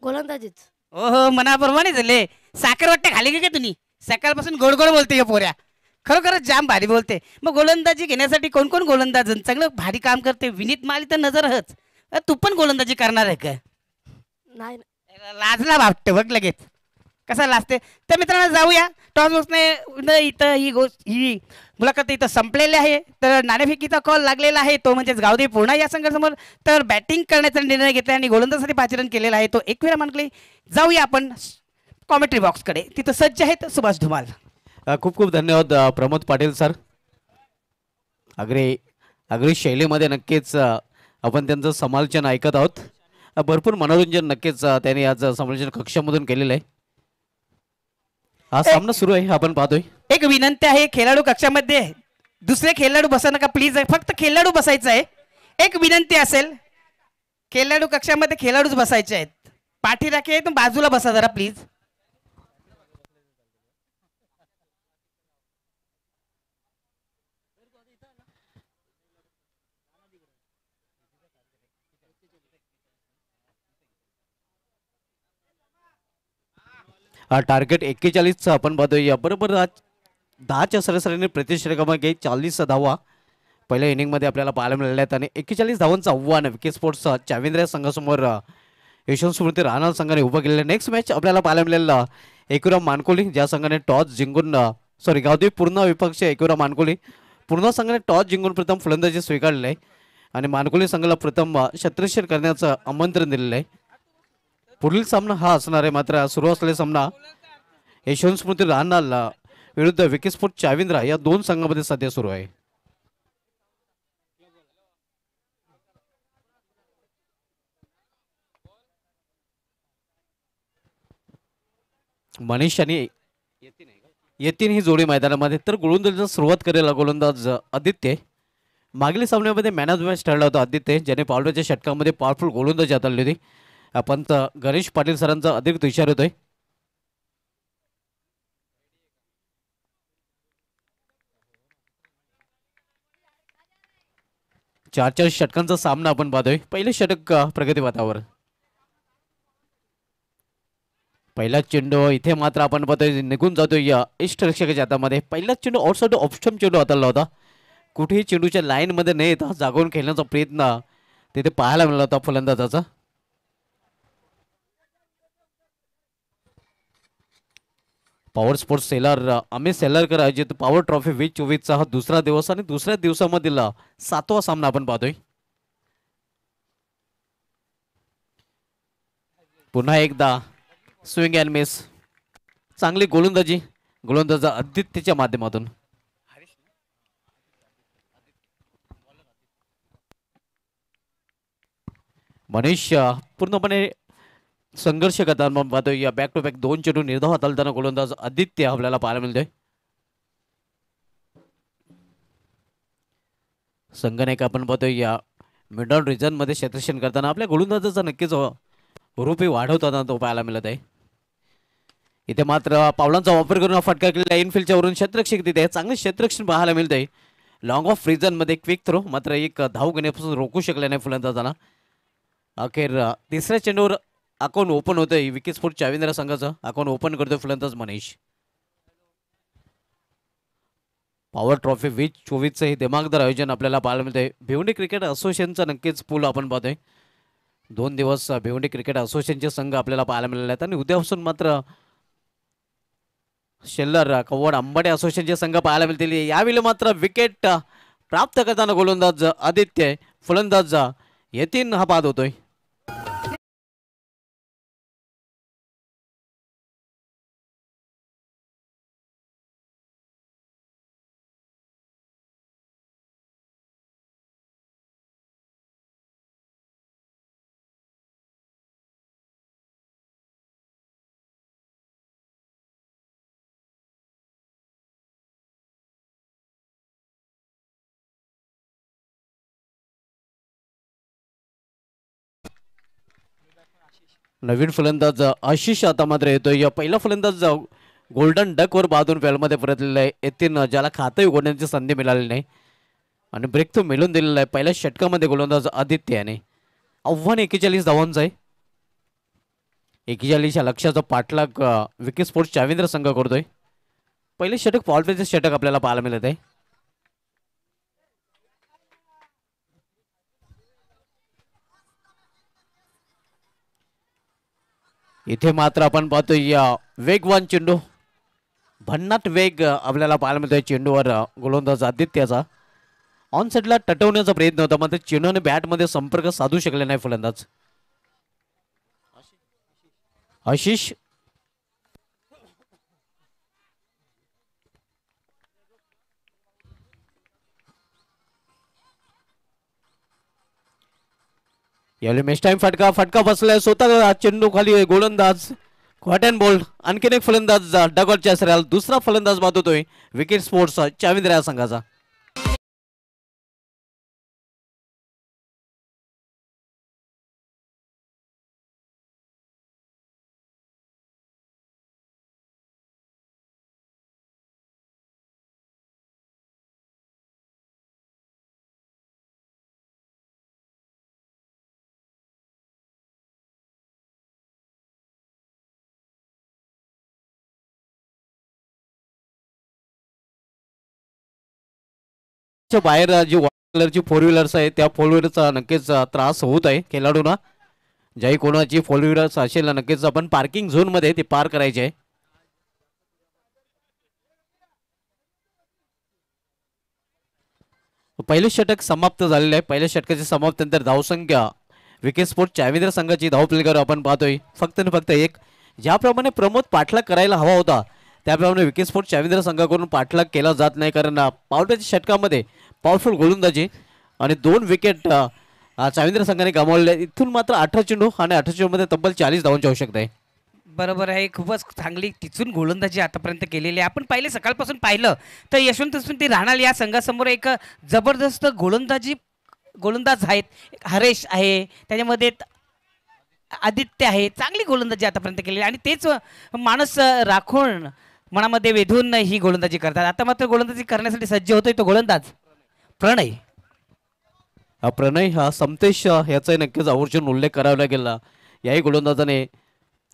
गोलंदाजीच ओहो मनाप्रमाणे झाले साखर वाटते खाली का तुम्ही सकाळपासून गोड गोड बोलते पोऱ्या खरोखरच जाम भारी बोलते। मग गोलंदाजी घेण्यासाठी कोण कोण गोलंदाज चांगलं भारी काम करते? विनीत माली तर नजर हच तू पण गोलंदाजी करणार आहे का? नाही लाजला वाटतं बघ लगेच कसा लाजते। तर मित्रांनो जाऊया टॉस बॉक्सने इथं ही मुलाखत इथं संपलेली आहे। तर नाणेफेकीचा कॉल लागलेला आहे तो म्हणजेच गावदेवी पूर्णा या संघासमोर। तर बॅटिंग करण्याचा निर्णय घेतला आणि गोलंदाजासाठी पाचारण केलेला आहे तो एकवीरा मानकुळी। जाऊया आपण कॉमेंट्री बॉक्सकडे तिथं सज्ज आहेत सुभाष धुमाल। खूप खूप धन्यवाद प्रमोद पाटील सर। आगरी शैलीमध्ये नक्कीच आपण त्यांचं समालोचन ऐकत आहोत। भरपूर मनोरंजन नक्कीच त्यांनी आज समालोचन कक्षामधून केलेलं आहे। हा सामना सुरू आहे आपण पाहतोय। एक विनंती आहे खेळाडू कक्षामध्ये दुसरे खेळाडू बसा नका प्लीज फक्त खेळाडू बसायचं आहे। एक विनंती असेल खेळाडू कक्षामध्ये खेळाडूच बसायचे आहेत पाठीराखे बाजूला बसा जरा प्लीज। टार्गेट 41चा आपण पाहतोय बरोबर 10च्या सरासरीने प्रति षटकामागे 40 धावा पहिल्या इनिंगमध्ये आपल्याला पाहायला मिळाल्या आहेत आणि 41 धावांचं आव्हान विकेट स्पोर्ट्स चाविंद्र संघासमोर यशवंत स्मृती राहणार संघाने उभं केलेलं. नेक्स्ट मॅच आपल्याला पाहायला मिळालेलं एकविरा मानकोली ज्या संघाने टॉस जिंकून गावदेवी पूर्ण विपक्ष एकविरा मानकोली पूर्ण संघाने टॉस जिंकून प्रथम फलंदाजी स्वीकारलेलं आहे आणि मानकोली संघाला प्रथम क्षेत्ररक्षण करण्याचं आमंत्रण दिलेलं आहे. पुढील सामना हा असणार आहे. मात्र सुरू असलेला सामना यशवंत स्मृती राहणार विरुद्ध विकेट स्पोर्ट्स चाविंद्रा या दोन संघांमध्ये सध्या सुरू आहे. मनीष आणि येतीन ही जोडी मैदानामध्ये तर गोलंदाजीला सुरुवात करेल गोलंदाज आदित्य. मागील सामन्यामध्ये मॅन ऑफ द मॅच ठरला होता आदित्य ज्याने पावलाच्या षटकामध्ये पॉवरफुल गोलंदाजी हाताळली होती. आपण गणेश पाटील सरांचा अधिक इशारा होतोय. चार षटकांचा सामना आपण पाहतोय. पहिले षटक प्रगती पथावर पहिला चेंडू इथे मात्र आपण पाहतोय निघून जातोय इष्टरक्षकाच्या हातामध्ये. पहिलाच चेंडू आउटसाइड ऑप्शन चेंडू हाताळला होता. कुठेही चेंडूच्या लाईन मध्ये न येता जागून खेळण्याचा प्रयत्न तिथे पाहायला मिळाला होता फलंदाजाचा. पॉवर स्पोर्ट्स सेलर अमित सेलरकर आयोजित पॉवर ट्रॉफी 2024चा हा दुसरा दिवस आणि दुसऱ्या दिवसामधील 7वा सामना आपण पाहतोय. पुन्हा एकदा स्विंग अँड मिस चांगली गोलंदाज आदित्यच्या माध्यमातून. मनीष पूर्णपणे संघर्ष करताना पाहतोय. या बॅक टू बॅक दोन चेंडू निर्धाव हाताळताना गोलंदाज आदित्य आपल्याला पाहायला मिळतोय. संघनायक आपण पाहतोय या मिडल रिजन मध्ये क्षेत्ररक्षण करताना आपल्या गोलंदाजाचा नक्कीच रूपी वाढवताना तो पाहायला मिळत आहे. इथे मात्र पावलांचा वापर करून फटका केलेला इनफिल्डच्या वरून क्षेत्ररक्षक तिथे चांगले क्षेत्ररक्षण पाहायला मिळतंय. लॉंग ऑफ रिजन मध्ये क्विक थ्रो मात्र एक धाव घेण्यापासून रोखू शकले नाही फलंदाजांना. अखेर तिसऱ्या चेंडूवर अकाउंट ओपन होतंय विकेट स्पोर्ट्स चाविंद्रा संघाचं. अकाउंट ओपन करतोय फलंदाज मनीष. पॉवर ट्रॉफी 2024चं हे दिमागदार आयोजन आपल्याला पाहायला मिळतंय. भिवंडी क्रिकेट असोसिएशनचा नक्कीच पूल आपण पाहतोय. 2 दिवस भिवंडी क्रिकेट असोसिएशनचे संघ आपल्याला पाहायला मिळाले आहेत आणि उद्यापासून मात्र शेल्लर कव्वड अंबाडे असोसिएशनचे संघ पाहायला मिळतील. यावेळी मात्र विकेट प्राप्त करताना गोलंदाज आदित्य फलंदाज यतीन हा बाद होतोय. नवीन फलंदाज आशिष आता मात्र येतोय. या पहिला फलंदाज गोल्डन डक वर बाधून फॅलमध्ये परतलेला आहे. येतीन ज्याला खातं उघडण्याची संधी मिळाली नाही आणि ब्रेक तो मिळून दिलेला आहे. पहिल्या षटकामध्ये गोलंदाज आदित्य याने आव्हान 41 धावांचं आहे. 41 लक्ष्याचा पाठलाग विकेट स्पोर्ट्स चाविंद्र संघ करतोय. पहिले षटक पॉलपेचे षटक आपल्याला पाहायला मिळत आहे. इथे मात्र आपण पाहतोय या वेगवान चेंडू भन्नाट वेग आपल्याला पाहायला मिळतोय चेंडूवर गोलंदाज आदित्याचा. ऑन साईडला टटवण्याचा प्रयत्न होता मात्र चेंडूने बॅटमध्ये संपर्क साधू शकले नाही फलंदाज आशिष. यावेळी मेस टाइम फटका बसलाय स्वतः चेंडू खाली गोलंदाज हॉट अँड बोल्ड. आणखीन एक फलंदाज डगॉटच्या सराल दुसरा फलंदाज बाद होतोय विकेट स्पोर्ट्स चाविंद्रा संघाचा. बाहेर जी व्हाईट कलरची फोर व्हीलर्स आहे त्या फोर व्हीलरचा नक्कीच त्रास होत आहे खेळाडूंना. ज्याही कोणाची फोर व्हीलर्स असेल ना नक्कीच आपण पार्किंग झोन मध्ये ते पार करायचे आहे. पहिले षटक समाप्त झालेले आहे. पहिल्या षटकाच्या समाप्तीनंतर धावसंख्या विकेट स्पोर्ट चायविंद्र संघाची धावफलकावर आपण पाहतोय फक्त आणि फक्त एक. ज्याप्रमाणे प्रमोद पाठलाग करायला हवा होता त्याप्रमाणे विकेट स्पोर्ट चायविंद्र संघाकडून पाठलाग केला जात नाही. कारण पावसाच्या षटकामध्ये पॉवरफुल गोलंदाजी आणि 2 विकेट चायविंद्र संघाने गमावले. इथून मात्र 18 चेंडू आणि 18 चेंडूमध्ये तब्बल 40 धावांची आवश्यकता आहे. बरोबर आहे. खूपच चांगली टिचून गोलंदाजी आतापर्यंत केलेली आहे. आपण पाहिले सकाळपासून पाहिलं तर यशवंत राहणार या संघासमोर एक जबरदस्त गोलंदाज आहेत. हरेश आहे, त्याच्यामध्ये आदित्य आहे. चांगली गोलंदाजी आतापर्यंत केलेली आणि तेच माणूस राखून मनामध्ये वेधून ही गोलंदाजी करतात. आता मात्र गोलंदाजी करण्यासाठी सज्ज होतोय तो गोलंदाज प्रणय. प्रणय हा समतेश याचा नक्कीच आवर्जून उल्लेख करावा लागेल. याही गोलंदाजाने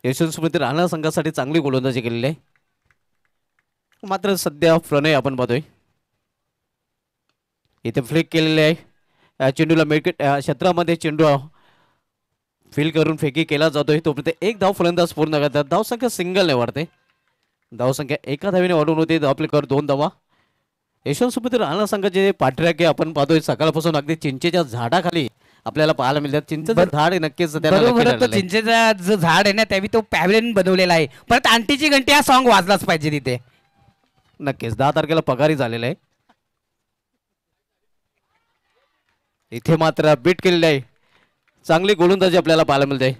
यशवंत राहणार संघासाठी चांगली गोलंदाजी केलेली आहे. मात्र सध्या प्रणय आपण पाहतोय इथे फ्लिक केलेले आहे. चेंडूला मिडविकेट क्षेत्रामध्ये चेंडू फील करून फेकी केला जातोय. तोपर्यंत एक धाव फलंदाज पूर्ण करतात. धावसंख्या सिंगलने वाढते. धावसंख्या एका धावीने वाढून होते. धावफलकावर 2 धावा. यशवंत राहणार संघाचे पाठराखे आपण पाहतोय सकाळपासून अगदी चिंचेच्या झाडाखाली आपल्याला पाहायला मिळतात. चिंचेचं झाड नक्कीच बरोबर तो चिंचेचा जो झाड आहे ना त्यावेळी तो पॅव्हलियन बनवलेला आहे. परत आंटीची घंटी हा सॉन्ग वाजलाच पाहिजे तिथे. नक्कीच 10 तारखेला पगारी झालेला आहे. इथे मात्र बीट केलेली आहे. चांगली गोलंदाजी आपल्याला पाहायला मिळते.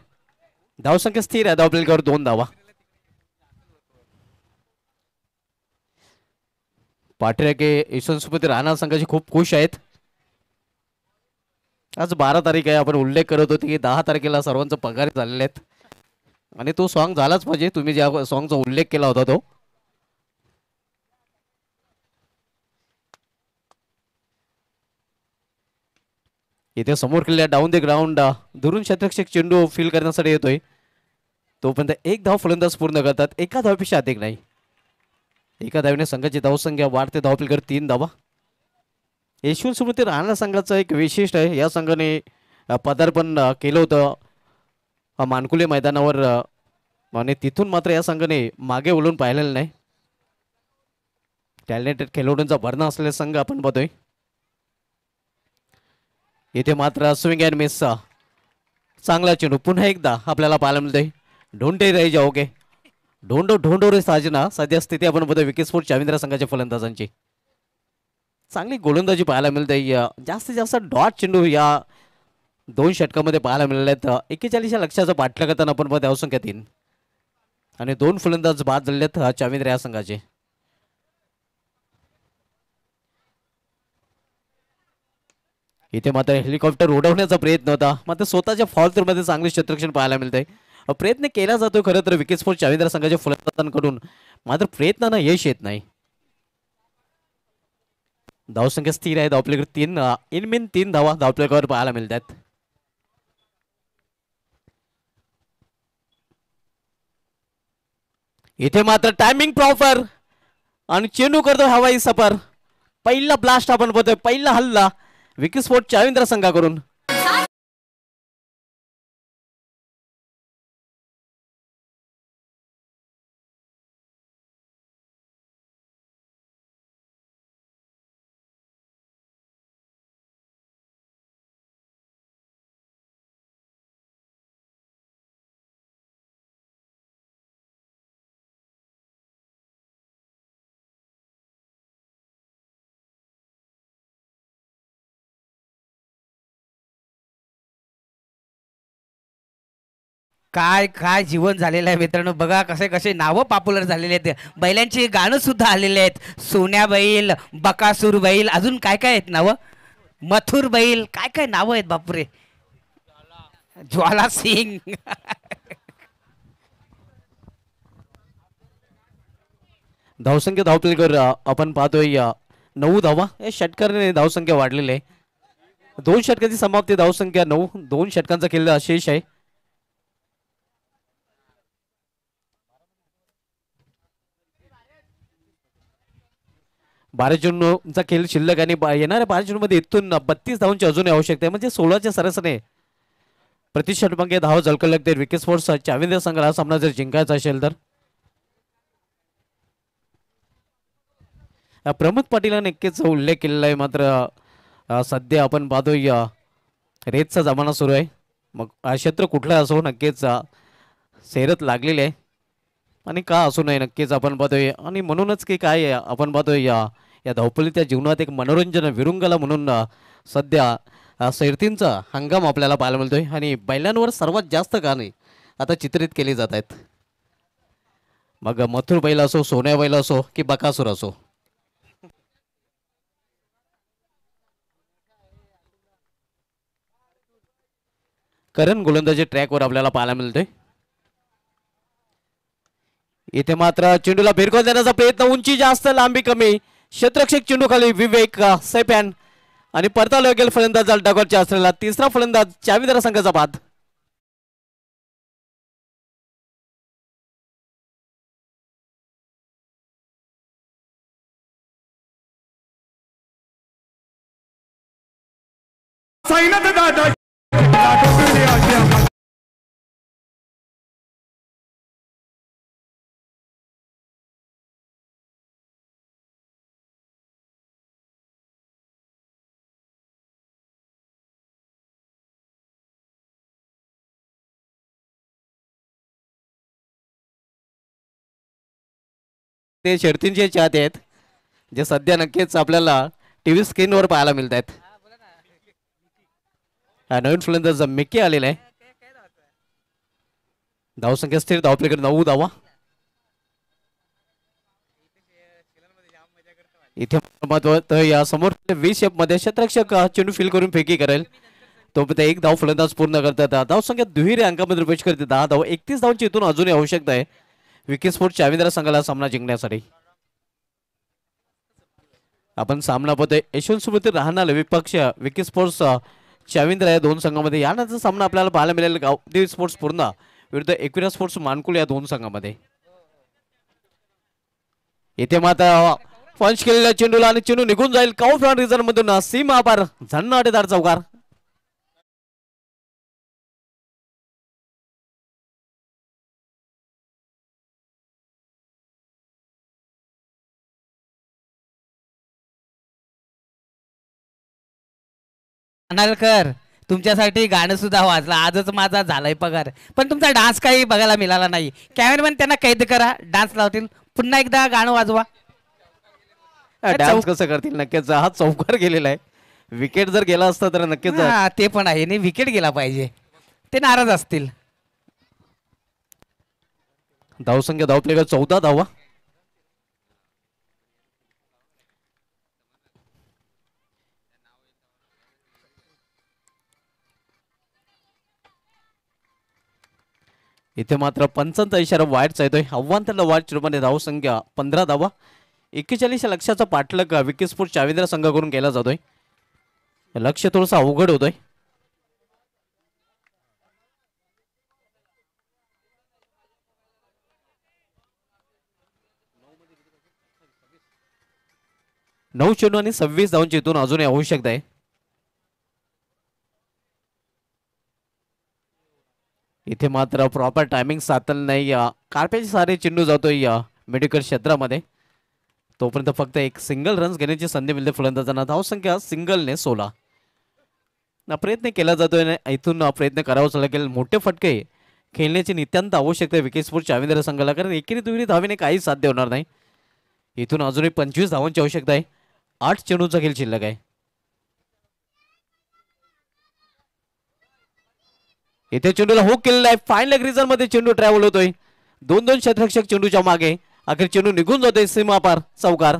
धावसंख्या स्थिर आहे. धावफलकावर 2 धावा. पाठराखे यशवंत राहणार संघाचे खूप खुश आहेत. आज 12 तारीख आहे. आपण उल्लेख करत होते की 10 तारखेला सर्वांचा पगार झालेले आहेत आणि तो सॉन्ग झालाच पाहिजे. तुम्ही ज्या सॉन्गचा उल्लेख केला होता तो इथे समोर केलेल्या डाऊन द ग्राउंड दुरून क्षेत्ररक्षक चेंडू फील करण्यासाठी येतोय. तोपर्यंत एक धाव फलंदाज पूर्ण करतात. एका धावपेक्षा अधिक नाही. एका धावेने संघाची धावसंख्या वाढते. धावफलकावर 3 धावा. यशवंत राहणार संघाचं एक विशिष्ट आहे. या संघाने पदार्पण केलं होतं मानकुले मैदानावर आणि तिथून मात्र या संघाने मागे वळून पाहिलेलं नाही. टॅलेंटेड खेळाडूंचा भरणा असलेला संघ आपण पाहतोय. इथे मात्र स्विंग अँड मिस चांगला चेंडू पुन्हा एकदा आपल्याला पाहायला मिळतोय. ढोंडे रे जाओगे ढोंडो रे साजना. सध्या स्थिती आपण बघतोय विकेट स्पोर्ट चायविंद्र संघाच्या फलंदाजांची. चांगली गोलंदाजी पाहायला मिळते. जास्तीत जास्त डॉट चेंडू या 2 षटकामध्ये पाहायला मिळाले आहेत. 41 या लक्ष्याचा पाठलाग करताना आपण बघतो धावसंख्या 3 आणि 2 फलंदाज बाद झाले आहेत चायविंद्र या संघाचे. इथे मात्र हेलिकॉप्टर उडवण्याचा प्रयत्न होता. मात्र स्वतःच्या फॉलमध्ये चांगले क्षेत्ररक्षण पाहायला मिळते. प्रयत्न केला जातो खरं तर विकेट स्पोर्ट चायविंद्र संघाच्या फलंदाजांकडून. मात्र प्रयत्नांना यश येत नाही. धावसंख्या स्थिर आहे. धावफलकावर 3 इनमिन 3 धावा धावफलकावर पाहायला मिळतात. इथे मात्र टायमिंग प्रॉपर आणि चेंडू करतो हवाई सफर. पहिला ब्लास्ट आपण बघतोय. पहिला हल्ला विकेट स्पोर्ट चायविंद्र संघाकडून. काय काय जीवन झालेलं आहे मित्रांनो. बघा कसे कसे नावं पॉप्युलर झालेले आहेत. बैलांची गाणं सुद्धा आलेले आहेत. सोन्या बैल, बकासूर बैल, अजून काय काय आहेत नावं. मथुर बैल, काय काय नावं आहेत बापरे. ज्वाला सिंग. धावसंख्या धावफलकावर आपण पाहतोय 9 धावा. या षटकाराने धावसंख्या वाढलेली आहे. 2 षटकांची समाप्ती. धावसंख्या 9. 2 षटकांचा खेळ शेष आहे. 12 चेंडूचा खेळ शिल्लक आणि येणाऱ्या 12 चेंडूमध्ये इथून 32 धावांची अजून आवश्यकता आहे म्हणजे 16च्या सरासरीने प्रति षटकांचे धाव झलकत लागते. विकेट स्पोर्ट्स चाविंद्र संघाला हा सामना जर जिंकायचा असेल तर प्रमोद पाटील नक्कीच उल्लेख केलेला आहे. मात्र सध्या आपण पाहतोय रेतचा जमाना सुरू आहे. मग क्षेत्र कुठला असो नक्कीच सैरत लागलेली आहे आणि का असू नये नक्कीच आपण पाहतोय. आणि म्हणूनच की काय आहे आपण पाहतोय या धावपळीच्या जीवनात एक मनोरंजन विरुंगला म्हणून सध्या सैरतींचा हंगाम आपल्याला पाहायला मिळतोय आणि बैलांवर सर्वात जास्त गाणे आता चित्रित केली जात आहेत. मग मथुर बैल असो, सोन्या बैल असो की बकासूर असो. करण गोलंदाजी ट्रॅकवर आपल्याला पाहायला मिळतोय. इथे मात्र चेंडूला भिरकवून देण्याचा प्रयत्न, उंची जास्त लांबी कमी, क्षेत्ररक्षक चेंडू खाली विवेक सैप्यान आणि परताला गेल फलंदाज डगॉटच्या असलेला तिसरा फलंदाज चाविंद्र संघाचा बाद. ते शर्तींचे चाहते आहेत जे सध्या नक्कीच आपल्याला टीव्ही स्क्रीनवर पाहायला मिळत आहेत. नवीन फलंदाज मिक्की आलेला आहे. धावसंख्या स्थिर, धावपलीकडे 9 धावा. इथे महत्व या समोर 20 मध्ये क्षेत्ररक्षक चेंडू फील करून फेकी करेल तो एक धाव फलंदाज पूर्ण करतात. धावसंख्या दुहेरी अंकामध्ये प्रवेश करते 10 धाव. 31 धावांची इथून अजूनही आवश्यकता आहे विकेट स्पोर्ट्स चाविंद्र संघाला सामना जिंकण्यासाठी. आपण सामना पाहतोय यशवंत राहणार विपक्ष विकेट स्पोर्ट्स चाविंद्र या दोन संघामध्ये. यानंतर सामना आपल्याला पाहायला मिळेल गावदेवी स्पोर्ट्स पूर्ण विरुद्ध एकविरा स्पोर्ट्स मानकुल या दोन संघामध्ये. इथे मात्र पंच केलेल्या चेंडूला आणि चेंडू निघून जाईल काउंट रिझन मधून सीमा पार झन्नाटेदार चौकार. अनालकर तुमच्यासाठी गाणं सुद्धा वाजलं. आजच माझा झालाय पगार, पण तुमचा डान्स काही बघायला मिळाला नाही. कॅमेरामॅन त्यांना कैद करा, डान्स लावतील. पुन्हा एकदा गाणं वाजवा. डान्स कसं करतील नक्कीच. हा चौकार गेलेला आहे. विकेट जर गेला असता तर नक्कीच हा, ते पण आहे नाही, विकेट गेला पाहिजे. ते नाराज असतील. धावसंख्या धावपले 14 धावा. इथे मात्र पंचांचा इशारा वाईटचा येतोय. आव्हान त्याला वाईट चेंडूमध्ये धावसंख्या 15 धावा. 41 लक्षाचा पाठलाग विकेट स्पोर्ट्स चाविंद्र संघाकडून केला जातोय. लक्ष थोडंसं अवघड होतोय. नऊ चेंडू आणि 26 धावांची इथून अजूनही आवश्यकता आहे. इथे मात्र प्रॉपर टायमिंग साधल नाही. कार्प्याचे सारे चेंडू जातोय मेडिकल क्षेत्रामध्ये. तोपर्यंत फक्त एक सिंगल रन्स घेण्याची संधी मिळते फलंदाजांना. धावसंख्या सिंगलने 16. प्रयत्न केला जातोय. इथून प्रयत्न करावाच लागेल. मोठे फटके खेळण्याची नितांत आवश्यकता आहे विकेट स्पोर्ट्स चाविंद्र संघाला, कारण एकेरी दुहेरी धावेने काही साध्य होणार नाही. इथून अजूनही 25 धावांची आवश्यकता आहे. 8 चेंडूचा खेळ शिल्लक आहे. इथे चेंडूला हुक केलेला आहे. फाईन लेग रिझन मध्ये चेंडू ट्रॅव्हल होतोय. 2-2 क्षेत्ररक्षक चेंडूच्या मागे. अखेर चेंडू निघून जातोय सीमापार चौकार.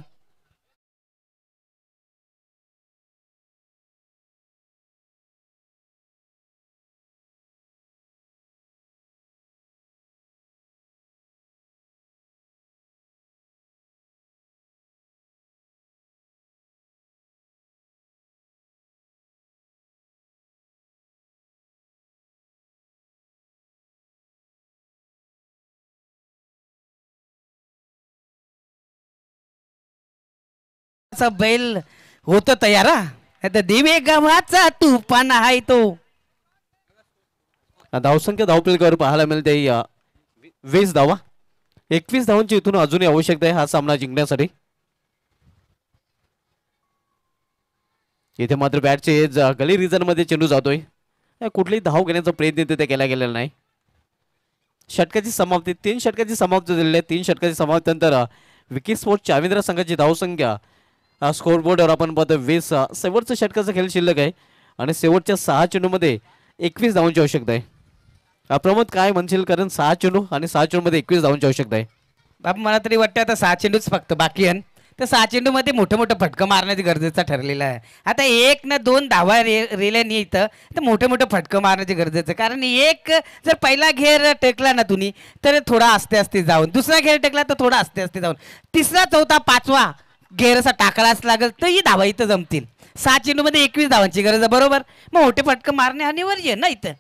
चा बैल होतं तयार हा. आता दिवे गावाचा तुफान आहे तो. धावसंख्या धावपलीकडे पाहायला मिळते 20 धावा. 21 धावांची इथून अजूनही आवश्यकता आहे हा सामना जिंकण्यासाठी. इथे मात्र बॅटचे गली रिजन मध्ये चेंडू जातोय. कुठलीही धाव घेण्याचा प्रयत्न तिथे केला गेलेला नाही. षटकाची समाप्ती 3 षटकाची समाप्ती झालेली आहे. 3 षटकाची समाप्तीनंतर विकी स्पोर्ट चाविंद्रा संघाची धावसंख्या स्कोअरबोर्डवर आपण पाहतो 20. शेवटचा षटकाचा खेळ शिल्लक आहे आणि शेवटच्या 6 चेंडूमध्ये 21 धावांची आवश्यकता आहे. प्रमोद काय म्हणशील, कारण 6 चेंडू आणि 6 चेंडूमध्ये 21 धावांची आवश्यकता आहे. बाबा मला तरी वाटतं आता 6 चेंडूच फक्त बाकी आहे. तर 6 चेंडू मध्ये मोठं मोठं फटकं मारण्याची गरजेचं ठरलेलं आहे. आता 1 ना 2 धावा रेल्याने इथं तर मोठं मोठं फटकं मारण्याची गरजेचं, कारण एक जर पहिला घेर टेकला ना तुम्ही तर थोडा आस्ते आस्ते जाऊन, दुसरा घेर टेकला तर थोडा आस्ते आस्ते जाऊन, तिसरा चौथा पाचवा घेर असा टाकलाच लागेल तर ही धावा इथं जमतील. 6 चेंडू मध्ये 21 धावांची गरज आहे बरोबर. मग मोठे फटकं मारणे अनिवार्य ना. इथं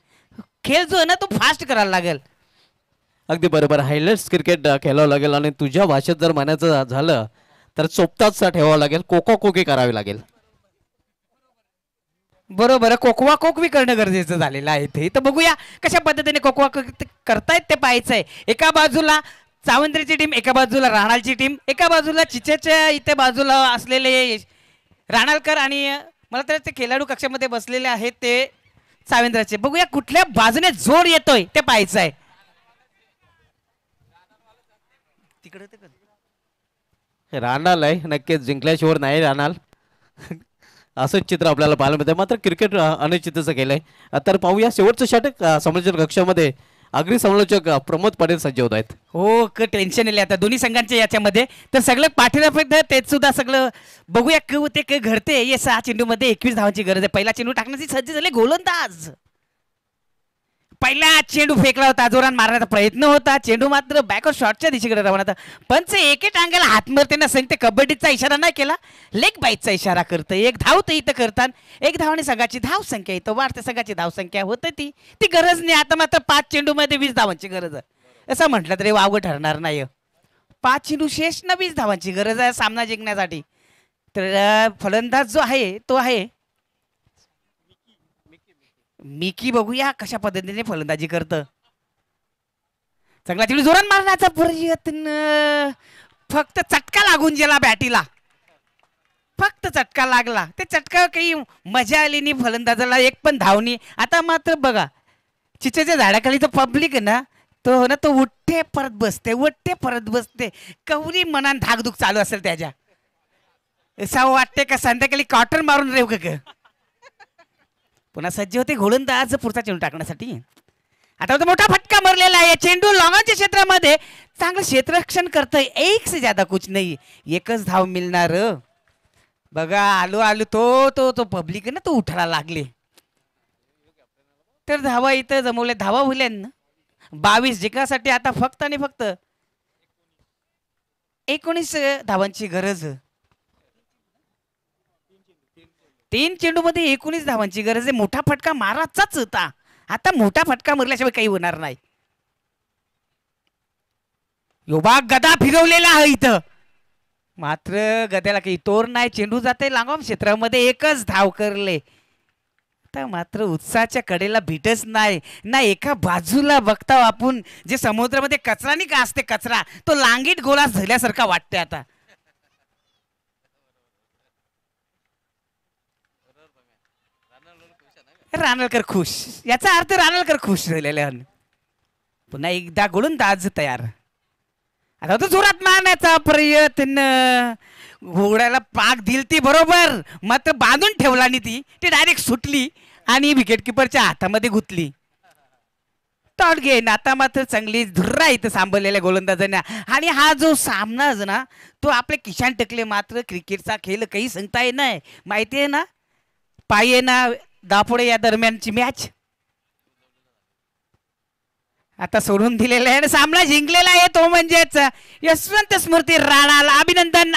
खेळ जो आहे ना तो फास्ट करायला लागेल. अगदी बरोबर. हायलाइट्स क्रिकेट खेळावं लागेल आणि तुझ्या भाषेत जर म्हणायचं झालं तर चोपताच ठेवावं लागेल, कोकी करावी लागेल. बरोबर. कोकवा कोकवी करणं गरजेचं झालेलं आहे ते. तर बघूया कशा पद्धतीने कोकवा करतायत ते पाहायचंय. एका बाजूला चावंद्रीची टीम, एका बाजूला राणालची टीम, एका बाजूला चिचेच्या इथे बाजूला असलेले राणालकर आणि मला तर ते खेळाडू कक्षामध्ये बसलेले आहेत ते चावेंद्राचे. बघूया कुठल्या बाजूने जोर येतोय ते पाहायचं आहे. तिकडे राहणार आहे नक्कीच, जिंकल्याशिवाय नाही राहणार असंच चित्र आपल्याला पाहायला मिळतं. मात्र क्रिकेट अनिश्चितचं केलंय. तर पाहूया शेवटचं षटक. समालोचक कक्षामध्ये अग्री समालोचक प्रमोद पाटील सज्ज होत आहेत. हो टेन्शन येईल आता दोन्ही संघांच्या याच्यामध्ये. तर सगळं पाठीरापर्यंत तेच सुद्धा सगळं बघूया ते घडते. या 6 चेंडू मध्ये 21 धावांची गरज आहे. पहिला चेंडू टाकण्याची सज्ज झाले गोलंदाज. पहिला चेंडू फेकला होता, जोरान मारण्याचा प्रयत्न होता, चेंडू मात्र बॅकवर शॉटच्या दिशेकडे रवाना होता. पंच एके टांग्याला हात मारताना सांगते कबड्डीचा इशारा नाही केला, लेग बाईटचा इशारा करतं. 1 धाव तर इथं करतात. 1 धावाने संघाची धाव संख्या इथं वाढते. संघाची धाव संख्या होते ती गरज नाही. आता मात्र 5 चेंडू मध्ये 20 धावांची गरज आहे असं म्हटलं तरी वावगं ठरणार नाही. 5 चेंडू शेष ना 20 धावांची गरज आहे सामना जिंकण्यासाठी. तर फलंदाज जो आहे तो आहे मिकी. बघूया कशा पद्धतीने फलंदाजी करतं. चांगला चेंडू जोरान मारण्याचा प्रयत्न, फक्त चटका लागून गेला बॅटीला. फक्त चटका लागला. ते चटका काही मजा आली नाही फलंदाजाला, एक पण धावणी. आता मात्र बघा चिचेच्या झाडाखाली तो पब्लिक आहे ना तो उठते परत बसते. कवरी मनान धाकधूक चालू असेल त्याच्या. असं वाटते का संध्याकाळी कॉटन मारून रेव का. पुन्हा सज्ज होते गोलंदाज पुढचा चेंडू टाकण्यासाठी. आता तो मोठा फटका मारलेला आहे. चेंडू लॉंगाच्या क्षेत्रामध्ये चांगलं क्षेत्ररक्षण करतोय. 1 से ज्यादा कुछ नाही. 1च धाव मिळणार. बघा आलो तो पब्लिक आहे ना तो उठायला लागले. तर धावा इथं जमवले. धावा होल्या ना 22 जिंकण्यासाठी आता फक्त आणि फक्त 19 धावांची गरज. 3 चेंडू मध्ये 19 धावांची गरज आहे. मोठा फटका माराचाच होता. आता मोठा फटका मारल्याशिवाय काही होणार नाही. योबा गदा फिरवलेला आहे इथं, मात्र गद्याला काही तोर नाही. चेंडू जाते लांगॉम क्षेत्रामध्ये. 1च धाव करले. आता मात्र उत्साहाच्या कडेला भीटच नाही ना. एका बाजूला बघता आपण जे समुद्रामध्ये कचरा नाही का असते, कचरा तो लांगीट गोळा झाल्यासारखा वाटते. आता रानलकर खुश, याचा अर्थ रानलकर खुश झालेले. पुन्हा एकदा गोलंदाज तयार. आता तो जोरात मारण्याचा प्रयत्न. घोड्याला पाक दिल ती बरोबर, मात्र बांधून ठेवला आणि ती डायरेक्ट सुटली आणि विकेट किपरच्या हातामध्ये गुंतली. टॉट घेईन. आता मात्र चांगली धुर्रा इथं सांभाळलेल्या गोलंदाजांना. आणि हा जो सामना ना तो आपले किशान टेकले. मात्र क्रिकेटचा खेळ काही सांगता येत नाही. माहिती आहे ना, पाये ना दापोडे या दरम्यानची मॅच आता सोडून दिलेला आहे. सामना जिंकलेला आहे तो म्हणजेच यशवंत स्मृती राणाला. अभिनंदन.